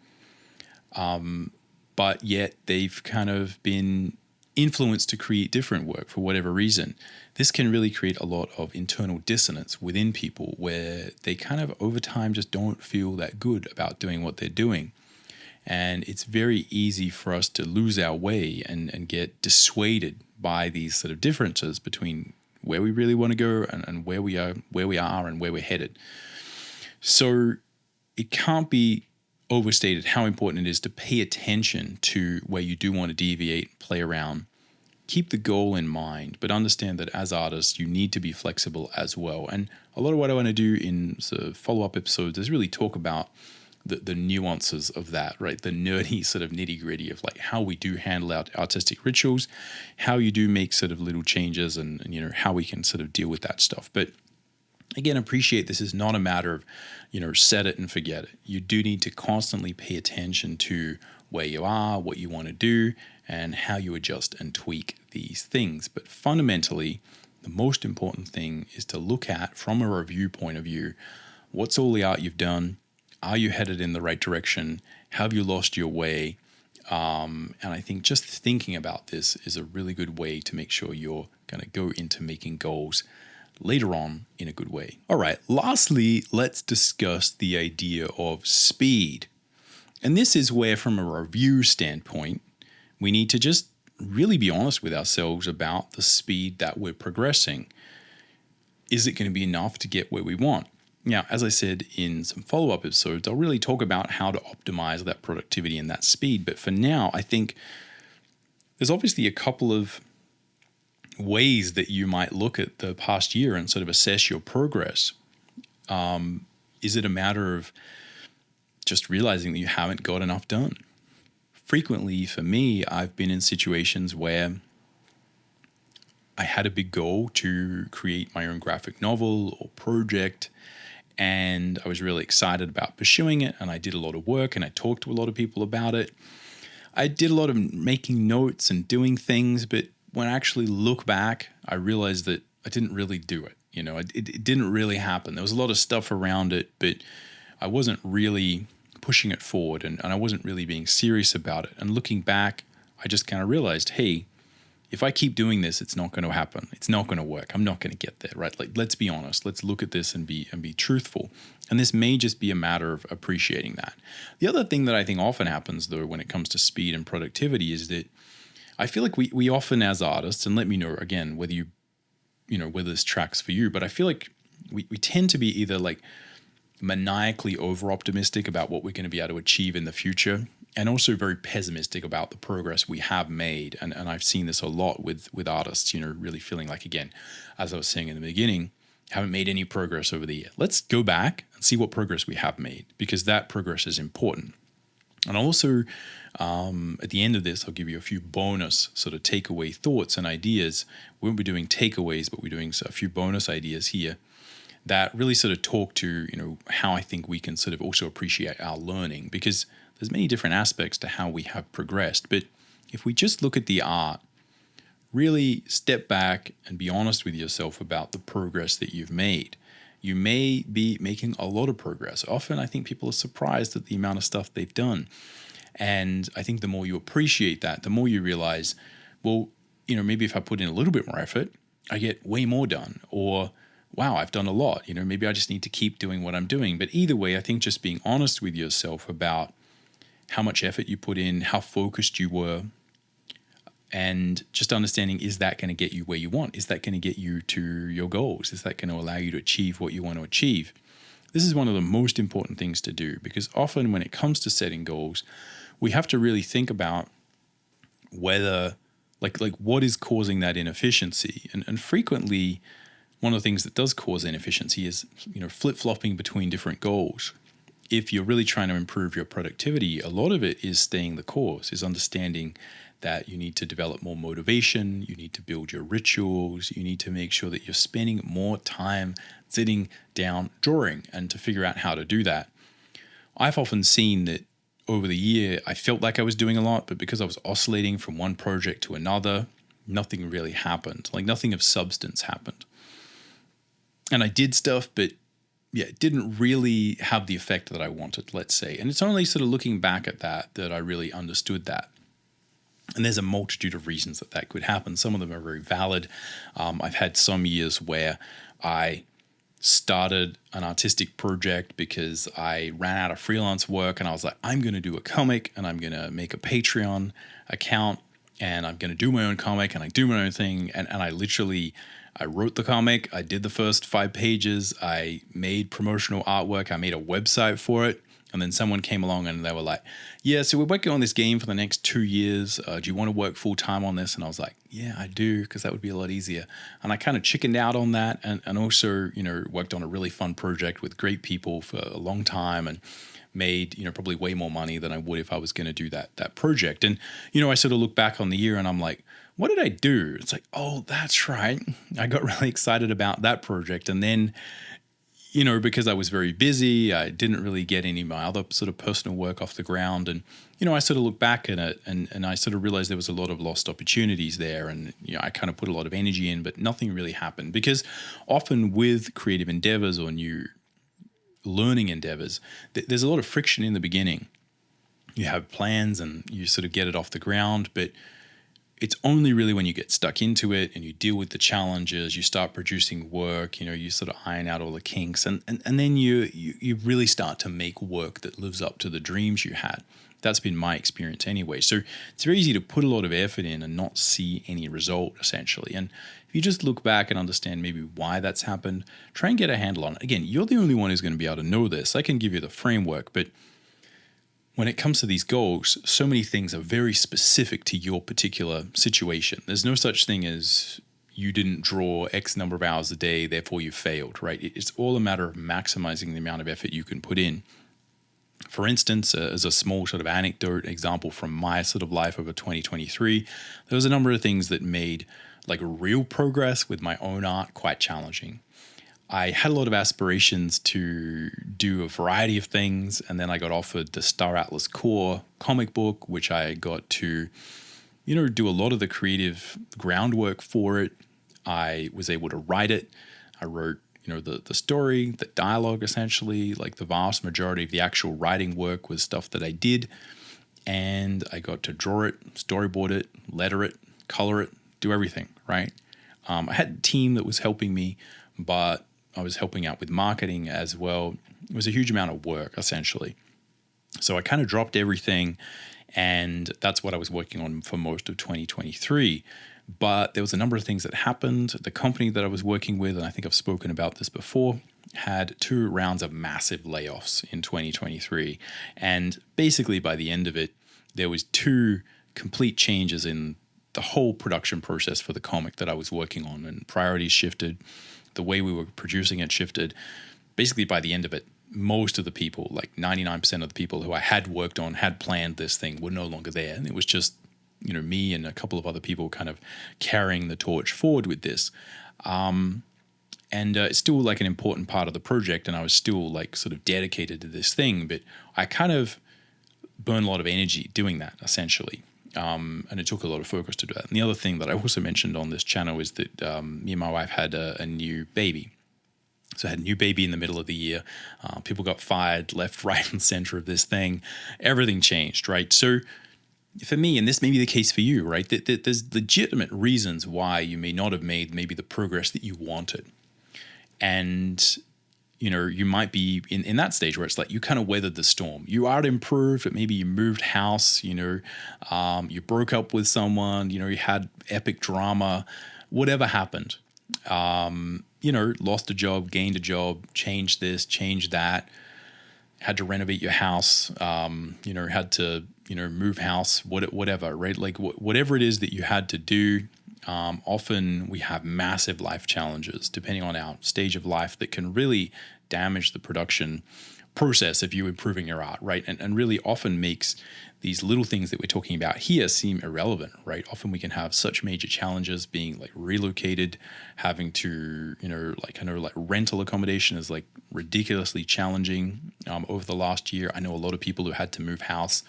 but yet they've kind of been influenced to create different work for whatever reason. This can really create a lot of internal dissonance within people where they kind of over time just don't feel that good about doing what they're doing. And it's very easy for us to lose our way and get dissuaded by these sort of differences between where we really want to go and where we are and where we're headed. So it can't be overstated how important it is to pay attention to where you do want to deviate, play around. Keep the goal in mind, but understand that as artists, you need to be flexible as well. And a lot of what I want to do in sort of follow-up episodes is really talk about the nuances of that, right? The nerdy sort of nitty-gritty of like how we do handle our artistic rituals, how you do make sort of little changes and how we can sort of deal with that stuff. But again, appreciate this is not a matter of, set it and forget it. You do need to constantly pay attention to where you are, what you want to do, and how you adjust and tweak these things. But fundamentally, the most important thing is to look at, from a review point of view, what's all the art you've done? Are you headed in the right direction? Have you lost your way? And I think just thinking about this is a really good way to make sure you're going to go into making goals later on in a good way. All right, lastly, let's discuss the idea of speed. And this is where, from a review standpoint, we need to just really be honest with ourselves about the speed that we're progressing. Is it going to be enough to get where we want? Now, as I said in some follow-up episodes, I'll really talk about how to optimize that productivity and that speed. But for now, I think there's obviously a couple of ways that you might look at the past year and sort of assess your progress. Is it a matter of just realizing that you haven't got enough done? Frequently, for me, I've been in situations where I had a big goal to create my own graphic novel or project, and I was really excited about pursuing it, and I did a lot of work, and I talked to a lot of people about it. I did a lot of making notes and doing things, but when I actually look back, I realized that I didn't really do it. It didn't really happen. There was a lot of stuff around it, but I wasn't really pushing it forward, and I wasn't really being serious about it. And looking back, I just kind of realized, hey, if I keep doing this, it's not going to happen. It's not going to work. I'm not going to get there, right? Like, let's be honest. Let's look at this and be truthful. And this may just be a matter of appreciating that. The other thing that I think often happens, though, when it comes to speed and productivity is that I feel like we often, as artists, and let me know again whether whether this tracks for you, but I feel like we tend to be either like maniacally over-optimistic about what we're going to be able to achieve in the future, and also very pessimistic about the progress we have made. And I've seen this a lot with artists, really feeling like, again, as I was saying in the beginning, haven't made any progress over the year. Let's go back and see what progress we have made, because that progress is important. And also, at the end of this, I'll give you a few bonus sort of takeaway thoughts and ideas. We won't be doing takeaways, but we're doing a few bonus ideas here that really sort of talk to, how I think we can sort of also appreciate our learning, because there's many different aspects to how we have progressed. But if we just look at the art, really step back and be honest with yourself about the progress that you've made. You may be making a lot of progress. Often I think people are surprised at the amount of stuff they've done. And I think the more you appreciate that, the more you realize, well, maybe if I put in a little bit more effort, I get way more done. Or, wow, I've done a lot. Maybe I just need to keep doing what I'm doing. But either way, I think just being honest with yourself about how much effort you put in, how focused you were, and just understanding, is that going to get you where you want? Is that going to get you to your goals? Is that going to allow you to achieve what you want to achieve? This is one of the most important things to do, because often when it comes to setting goals, we have to really think about whether, like what is causing that inefficiency. And frequently, one of the things that does cause inefficiency is, flip-flopping between different goals. If you're really trying to improve your productivity, a lot of it is staying the course, is understanding that you need to develop more motivation, you need to build your rituals, you need to make sure that you're spending more time sitting down drawing, and to figure out how to do that. I've often seen that over the year, I felt like I was doing a lot, but because I was oscillating from one project to another, nothing really happened. Like nothing of substance happened. And I did stuff, but it didn't really have the effect that I wanted, let's say. And it's only sort of looking back at that I really understood that. And there's a multitude of reasons that could happen. Some of them are very valid. I've had some years where I started an artistic project because I ran out of freelance work, and I was like, I'm going to do a comic, and I'm going to make a Patreon account, and I'm going to do my own comic, and I do my own thing. And I wrote the comic. I did the first 5 pages. I made promotional artwork. I made a website for it. And then someone came along and they were like, yeah, so we're working on this game for the next 2 years. Do you want to work full time on this? And I was like, yeah, I do, because that would be a lot easier. And I kind of chickened out on that, and also, worked on a really fun project with great people for a long time, and made, probably way more money than I would if I was going to do that project. And, I sort of look back on the year and I'm like, what did I do? It's like, oh, that's right. I got really excited about that project. And then, because I was very busy, I didn't really get any of my other sort of personal work off the ground. And, I sort of look back at it and I sort of realized there was a lot of lost opportunities there. And, I kind of put a lot of energy in, but nothing really happened, because often with creative endeavors or new learning endeavors, there's a lot of friction in the beginning. You have plans and you sort of get it off the ground, but it's only really when you get stuck into it and you deal with the challenges, you start producing work, you sort of iron out all the kinks, and then you really start to make work that lives up to the dreams you had. That's been my experience anyway. So it's very easy to put a lot of effort in and not see any result, essentially. And if you just look back and understand maybe why that's happened, try and get a handle on it. Again, you're the only one who's going to be able to know this. I can give you the framework, but when it comes to these goals, so many things are very specific to your particular situation. There's no such thing as you didn't draw X number of hours a day, therefore you failed, right? It's all a matter of maximizing the amount of effort you can put in. For instance, as a small sort of anecdote example from my sort of life over 2023, there was a number of things that made like real progress with my own art quite challenging. I had a lot of aspirations to do a variety of things, and then I got offered the Star Atlas Core comic book, which I got to, do a lot of the creative groundwork for it. I was able to write it. I wrote, the story, the dialogue, essentially. Like the vast majority of the actual writing work was stuff that I did, and I got to draw it, storyboard it, letter it, color it, do everything, right? I had a team that was helping me, but I was helping out with marketing as well. It was a huge amount of work, essentially. So I kind of dropped everything, and that's what I was working on for most of 2023. But there was a number of things that happened. The company that I was working with, and I think I've spoken about this before, had 2 rounds of massive layoffs in 2023. And basically by the end of it, there was 2 complete changes in the whole production process for the comic that I was working on, and priorities shifted. The way we were producing it shifted. Basically by the end of it, most of the people, like 99% of the people who I had worked on, had planned this thing, were no longer there. And it was just, me and a couple of other people kind of carrying the torch forward with this. And it's still like an important part of the project, and I was still like sort of dedicated to this thing, but I kind of burned a lot of energy doing that, essentially. And it took a lot of focus to do that. And the other thing that I also mentioned on this channel is that me and my wife had a new baby. So I had a new baby in the middle of the year. People got fired left, right, and center of this thing. Everything changed, right? So for me, and this may be the case for you, right, that there's legitimate reasons why you may not have made maybe the progress that you wanted. And, you might be in that stage where it's like you kind of weathered the storm. You are improved, but maybe you moved house, you broke up with someone, you had epic drama, whatever happened. Lost a job, gained a job, changed this, changed that, had to renovate your house, had to, move house, whatever, right? Like whatever it is that you had to do. Often we have massive life challenges depending on our stage of life that can really damage the production process of you improving your art, right? And really often makes these little things that we're talking about here seem irrelevant, right? Often we can have such major challenges, being like relocated, having to, rental accommodation is like ridiculously challenging over the last year. I know a lot of people who had to move house,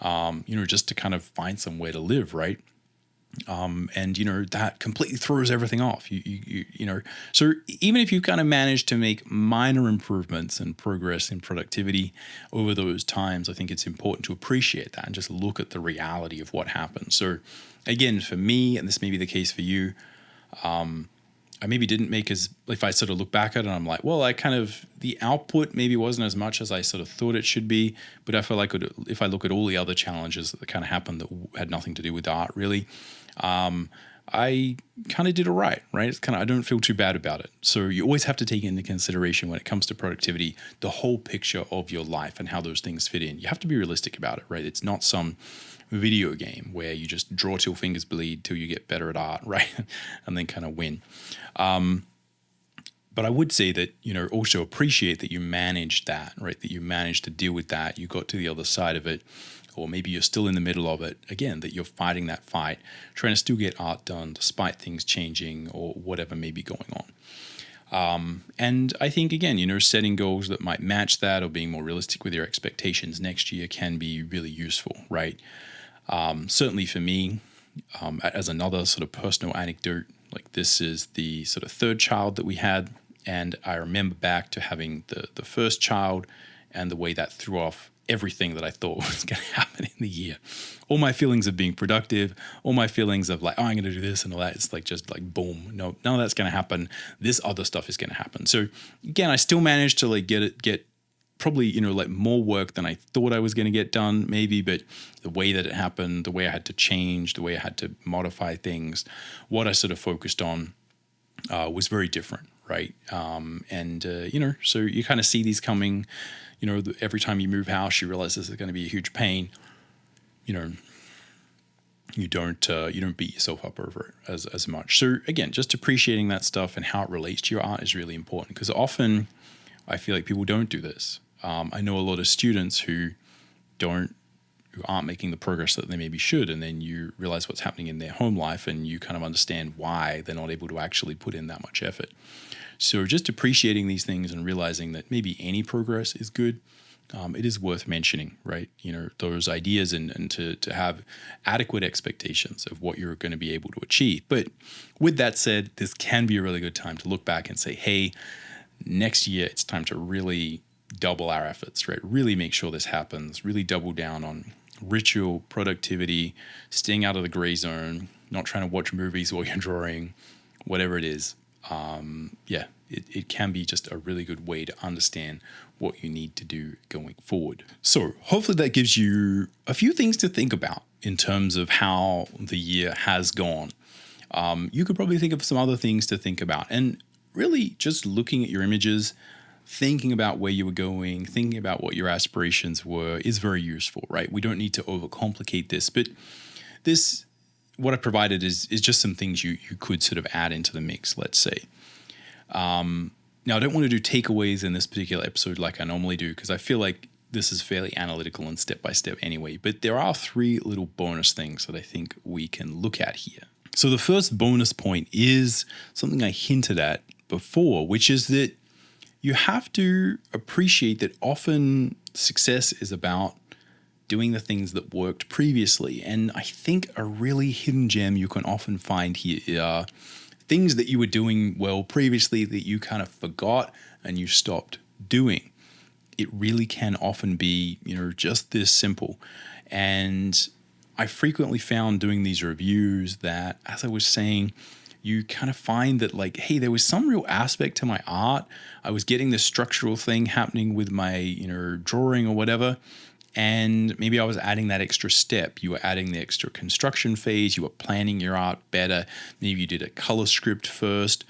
just to kind of find somewhere to live, right? And that completely throws everything off. So even if you kind of manage to make minor improvements and progress in productivity over those times, I think it's important to appreciate that and just look at the reality of what happened. So again, for me, and this may be the case for you, I maybe didn't make if I sort of look back at it and I'm like, well, the output maybe wasn't as much as I sort of thought it should be, but I feel like if I look at all the other challenges that kind of happened that had nothing to do with art really, I kind of did all right? It's I don't feel too bad about it. So you always have to take into consideration when it comes to productivity, the whole picture of your life and how those things fit in. You have to be realistic about it, right? It's not some video game where you just draw till fingers bleed till you get better at art, right? And then kind of win. But I would say that, also appreciate that you managed that, right? That you managed to deal with that. You got to the other side of it, or maybe you're still in the middle of it. Again, that you're fighting that fight, trying to still get art done despite things changing or whatever may be going on. And I think, again, setting goals that might match that or being more realistic with your expectations next year can be really useful, right? Certainly for me, as another sort of personal anecdote, like this is the sort of 3rd child that we had. And I remember back to having the first child and the way that threw off everything that I thought was going to happen in the year. All my feelings of being productive, all my feelings of like, oh, I'm going to do this and all that. It's like, just like, boom, no, none of that's going to happen. This other stuff is going to happen. So again, I still managed to like get probably, more work than I thought I was going to get done maybe, but the way that it happened, the way I had to change, the way I had to modify things, what I sort of focused on was very different, right? So you kind of see these coming, every time you move house, you realize this is going to be a huge pain. You don't beat yourself up over it as much. So again, just appreciating that stuff and how it relates to your art is really important, because often I feel like people don't do this. I know a lot of students who aren't making the progress that they maybe should, and then you realize what's happening in their home life and you kind of understand why they're not able to actually put in that much effort. So just appreciating these things and realizing that maybe any progress is good. It is worth mentioning, right? Those ideas and to have adequate expectations of what you're going to be able to achieve. But with that said, this can be a really good time to look back and say, hey, next year it's time to really double our efforts, right? Really make sure this happens, really double down on ritual, productivity, staying out of the gray zone, not trying to watch movies while you're drawing, whatever it is. It can be just a really good way to understand what you need to do going forward. So hopefully that gives you a few things to think about in terms of how the year has gone. You could probably think of some other things to think about. And really just looking at your images, thinking about where you were going, thinking about what your aspirations were is very useful, right? We don't need to overcomplicate this, but this, what I provided is just some things you could sort of add into the mix, let's say. Now, I don't want to do takeaways in this particular episode like I normally do, because I feel like this is fairly analytical and step-by-step anyway, but there are 3 little bonus things that I think we can look at here. So the first bonus point is something I hinted at before, which is that you have to appreciate that often success is about doing the things that worked previously. And I think a really hidden gem you can often find here are things that you were doing well previously that you kind of forgot and you stopped doing. It really can often be, just this simple. And I frequently found doing these reviews that, as I was saying, you kind of find that like, hey, there was some real aspect to my art. I was getting this structural thing happening with my, drawing or whatever. And maybe I was adding that extra step. You were adding the extra construction phase. You were planning your art better. Maybe you did a color script first.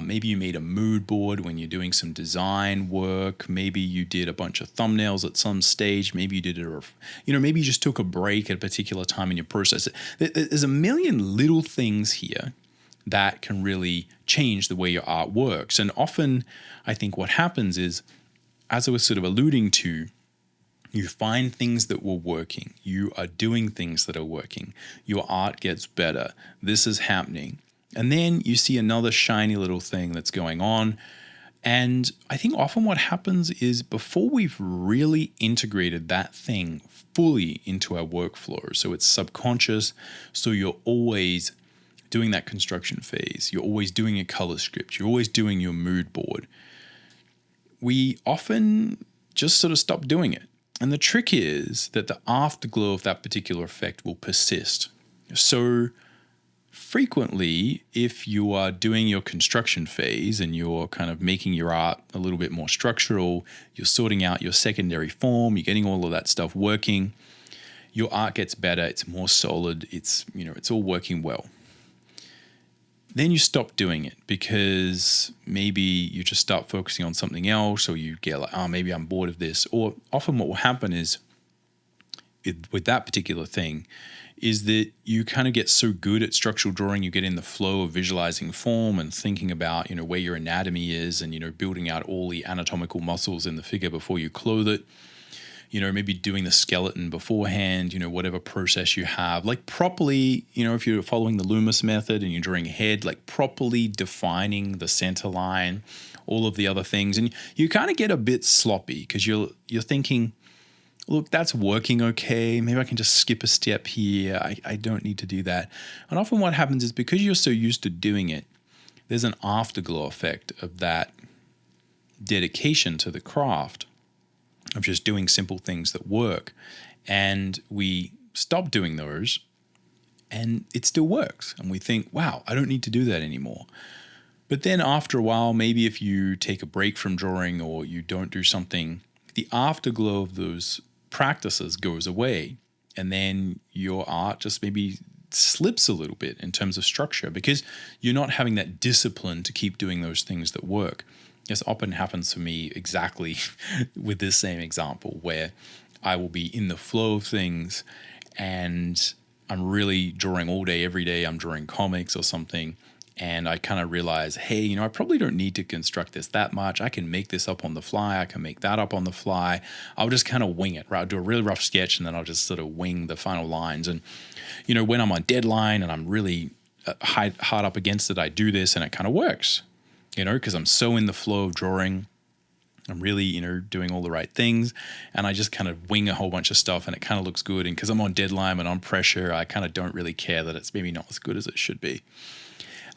Maybe you made a mood board when you're doing some design work. Maybe you did a bunch of thumbnails at some stage. Maybe you did maybe you just took a break at a particular time in your process. There's a million little things here that can really change the way your art works. And often I think what happens is, as I was sort of alluding to, you find things that were working. You are doing things that are working. Your art gets better. This is happening. And then you see another shiny little thing that's going on. And I think often what happens is before we've really integrated that thing fully into our workflow, so it's subconscious, so you're always doing that construction phase, you're always doing a color script, you're always doing your mood board, we often just sort of stop doing it. And the trick is that the afterglow of that particular effect will persist. So frequently, if you are doing your construction phase and you're kind of making your art a little bit more structural, you're sorting out your secondary form, you're getting all of that stuff working, your art gets better, it's more solid, it's all working well. Then you stop doing it because maybe you just start focusing on something else, or you get like, oh, maybe I'm bored of this. Or often what will happen is with that particular thing is that you kind of get so good at structural drawing, you get in the flow of visualizing form and thinking about, where your anatomy is and, building out all the anatomical muscles in the figure before you clothe it. Maybe doing the skeleton beforehand, whatever process you have, like properly, if you're following the Loomis method and you're drawing a head, like properly defining the center line, all of the other things. And you kind of get a bit sloppy because you're thinking, look, that's working okay. Maybe I can just skip a step here. I don't need to do that. And often what happens is because you're so used to doing it, there's an afterglow effect of that dedication to the craft, of just doing simple things that work. And we stop doing those and it still works. And we think, wow, I don't need to do that anymore. But then after a while, maybe if you take a break from drawing or you don't do something, the afterglow of those practices goes away. And then your art just maybe slips a little bit in terms of structure because you're not having that discipline to keep doing those things that work. This often happens for me exactly with this same example where I will be in the flow of things and I'm really drawing all day, every day. I'm drawing comics or something. And I kind of realize, hey, I probably don't need to construct this that much. I can make this up on the fly. I can make that up on the fly. I'll just kind of wing it, right? I'll do a really rough sketch and then I'll just sort of wing the final lines. And, when I'm on deadline and I'm really hard up against it, I do this and it kind of works. Because I'm so in the flow of drawing, I'm really, doing all the right things, and I just kind of wing a whole bunch of stuff, and it kind of looks good. And because I'm on deadline and on pressure, I kind of don't really care that it's maybe not as good as it should be.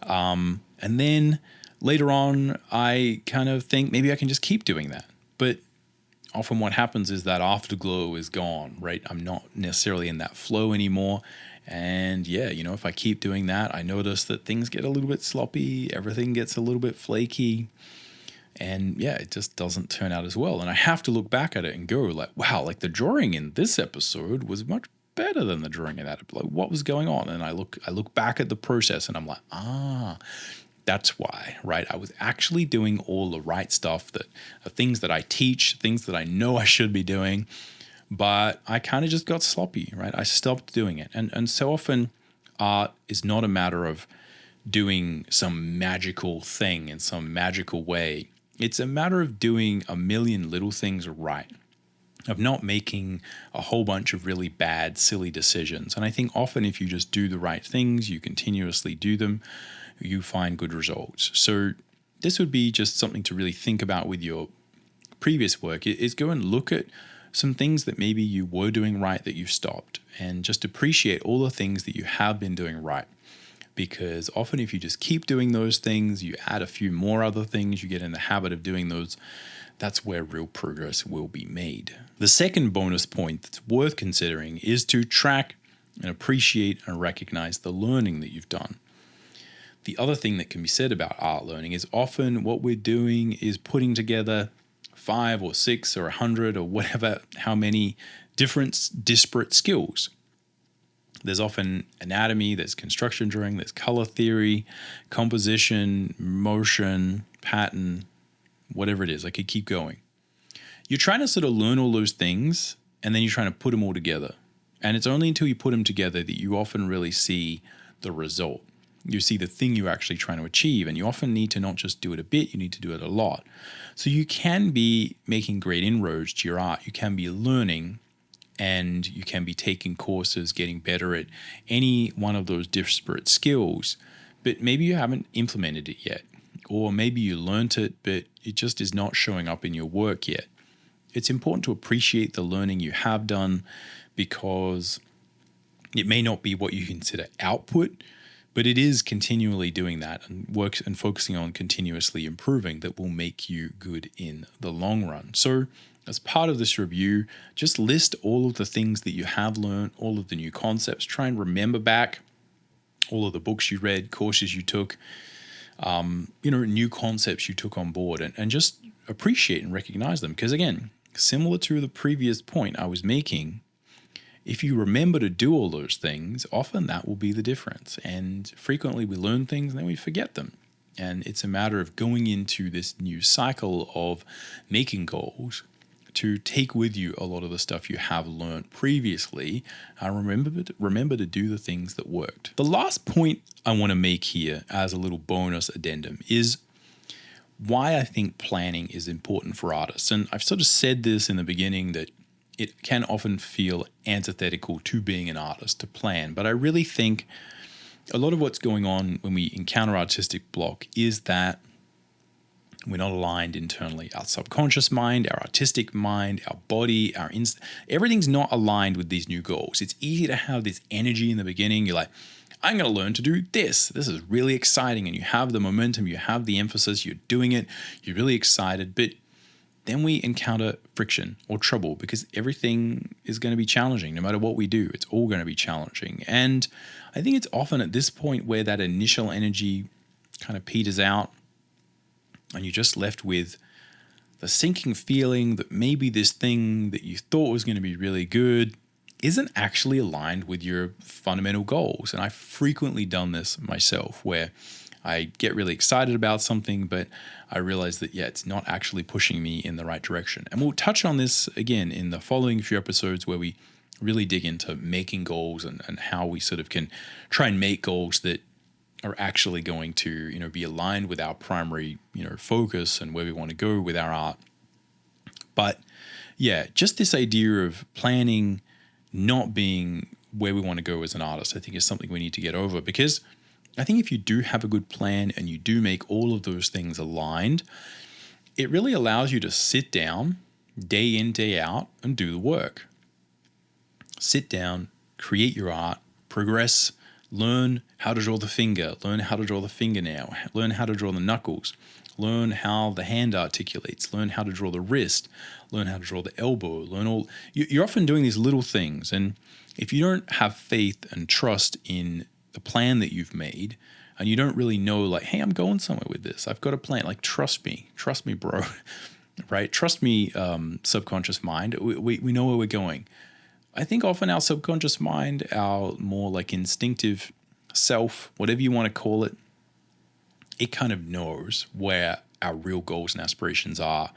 And then later on, I kind of think maybe I can just keep doing that. But often what happens is that afterglow is gone, right? I'm not necessarily in that flow anymore. And yeah, if I keep doing that, I notice that things get a little bit sloppy, everything gets a little bit flaky, and yeah, it just doesn't turn out as well. And I have to look back at it and go like, wow, like the drawing in this episode was much better than the drawing of that. Like, what was going on? And I look back at the process and I'm like, that's why, right? I was actually doing all the right stuff, that things that I teach, things that I know I should be doing, but I kind of just got sloppy, right? I stopped doing it. And so often art is not a matter of doing some magical thing in some magical way. It's a matter of doing a million little things right, of not making a whole bunch of really bad, silly decisions. And I think often if you just do the right things, you continuously do them, you find good results. So this would be just something to really think about with your previous work, is go and look at some things that maybe you were doing right that you stopped, and just appreciate all the things that you have been doing right. Because often if you just keep doing those things, you add a few more other things, you get in the habit of doing those, that's where real progress will be made. The second bonus point that's worth considering is to track and appreciate and recognize the learning that you've done. The other thing that can be said about art learning is often what we're doing is putting together 5 or 6 or 100 or whatever, how many different disparate skills. There's often anatomy, there's construction drawing, there's color theory, composition, motion, pattern, whatever it is. I could keep going. You're trying to sort of learn all those things, and then you're trying to put them all together. And it's only until you put them together that you often really see the result. You see the thing you're actually trying to achieve, and you often need to not just do it a bit, you need to do it a lot. So you can be making great inroads to your art. You can be learning, and you can be taking courses, getting better at any one of those disparate skills, but maybe you haven't implemented it yet. Or maybe you learned it, but it just is not showing up in your work yet. It's important to appreciate the learning you have done, because it may not be what you consider output, but it is continually doing that and works and focusing on continuously improving that will make you good in the long run. So as part of this review, just list all of the things that you have learned, all of the new concepts. Try and remember back all of the books you read, courses you took, new concepts you took on board, and just appreciate and recognize them. Because again, similar to the previous point I was making, if you remember to do all those things, often that will be the difference. And frequently we learn things and then we forget them. And it's a matter of going into this new cycle of making goals to take with you a lot of the stuff you have learned previously, and remember to do the things that worked. The last point I want to make here as a little bonus addendum is why I think planning is important for artists. And I've sort of said this in the beginning, that it can often feel antithetical to being an artist to plan, but I really think a lot of what's going on when we encounter artistic block is that we're not aligned internally. Our subconscious mind, our artistic mind, our body, everything's not aligned with these new goals. It's easy to have this energy in the beginning. You're like, I'm going to learn to do this. This is really exciting. And you have the momentum, you have the emphasis, you're doing it, you're really excited. But then we encounter friction or trouble, because everything is going to be challenging. No matter what we do, it's all going to be challenging. And I think it's often at this point where that initial energy kind of peters out, and you're just left with the sinking feeling that maybe this thing that you thought was going to be really good isn't actually aligned with your fundamental goals. And I've frequently done this myself, where I get really excited about something, but I realize that, it's not actually pushing me in the right direction. And we'll touch on this again in the following few episodes, where we really dig into making goals and how we sort of can try and make goals that are actually going to, be aligned with our primary, focus and where we want to go with our art. But just this idea of planning not being where we want to go as an artist, I think is something we need to get over, because I think if you do have a good plan and you do make all of those things aligned, it really allows you to sit down day in, day out and do the work. Sit down, create your art, progress, learn how to draw the finger, learn how to draw the fingernail, learn how to draw the knuckles, learn how the hand articulates, learn how to draw the wrist, learn how to draw the elbow, you're often doing these little things. And if you don't have faith and trust in the plan that you've made, and you don't really know, like, hey, I'm going somewhere with this, I've got a plan, like, trust me, bro, right? Trust me, subconscious mind, we know where we're going. I think often our subconscious mind, our more like instinctive self, whatever you want to call it, it kind of knows where our real goals and aspirations are.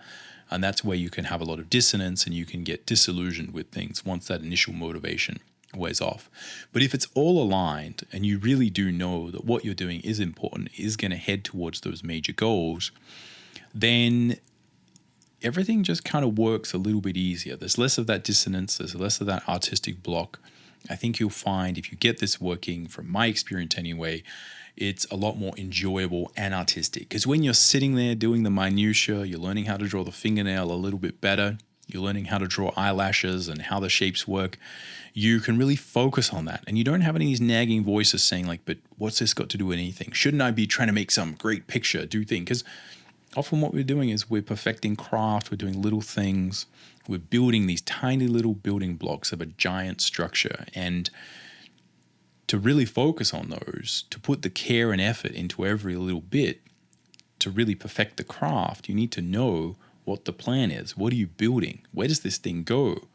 And that's where you can have a lot of dissonance and you can get disillusioned with things once that initial motivation wears off. But if it's all aligned and you really do know that what you're doing is important, is going to head towards those major goals, then everything just kind of works a little bit easier. There's less of that dissonance. There's less of that artistic block. I think you'll find if you get this working, from my experience anyway, it's a lot more enjoyable and artistic. Because when you're sitting there doing the minutiae, you're learning how to draw the fingernail a little bit better. You're learning how to draw eyelashes and how the shapes work. You can really focus on that. And you don't have any of these nagging voices saying like, but what's this got to do with anything? Shouldn't I be trying to make some great picture, do thing? Because often what we're doing is we're perfecting craft, we're doing little things, we're building these tiny little building blocks of a giant structure. And to really focus on those, to put the care and effort into every little bit, to really perfect the craft, you need to know what the plan is. What are you building? Where does this thing go?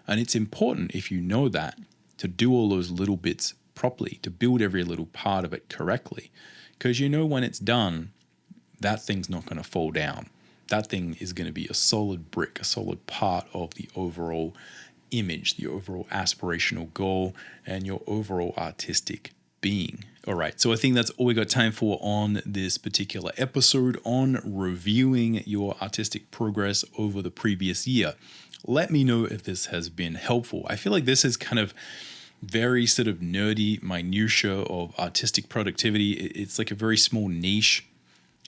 And it's important, if you know that, to do all those little bits properly, to build every little part of it correctly. Because you know when it's done, that thing's not going to fall down. That thing is going to be a solid brick, a solid part of the overall image, the overall aspirational goal, and your overall artistic being. All right, so I think that's all we got time for on this particular episode on reviewing your artistic progress over the previous year. Let me know if this has been helpful. I feel like this is kind of very sort of nerdy minutia of artistic productivity. It's like a very small niche,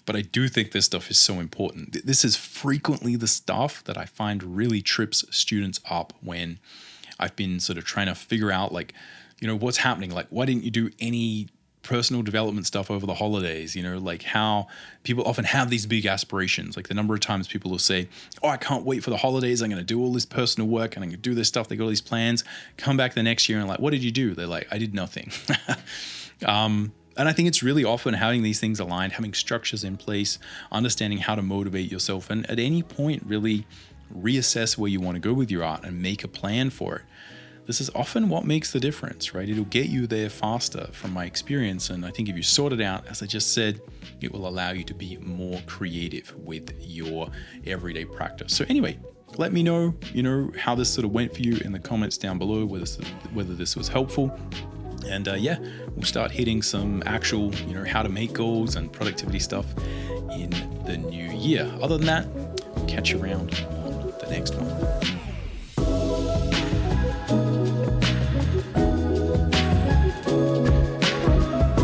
but I do think this stuff is so important. This is frequently the stuff that I find really trips students up when I've been sort of trying to figure out like, you know, what's happening? Like, why didn't you do any personal development stuff over the holidays? You know, like how people often have these big aspirations. Like the number of times people will say, oh, I can't wait for the holidays. I'm going to do all this personal work and I'm going to do this stuff. They got all these plans, come back the next year and like, what did you do? They're like, I did nothing. And I think it's really often having these things aligned, having structures in place, understanding how to motivate yourself, and at any point really reassess where you want to go with your art and make a plan for it. This is often what makes the difference, right? It'll get you there faster from my experience. And I think if you sort it out, as I just said, it will allow you to be more creative with your everyday practice. So anyway, let me know, how this sort of went for you in the comments down below, whether this was helpful. And we'll start hitting some actual, how to make goals and productivity stuff in the new year. Other than that, catch you around on the next one.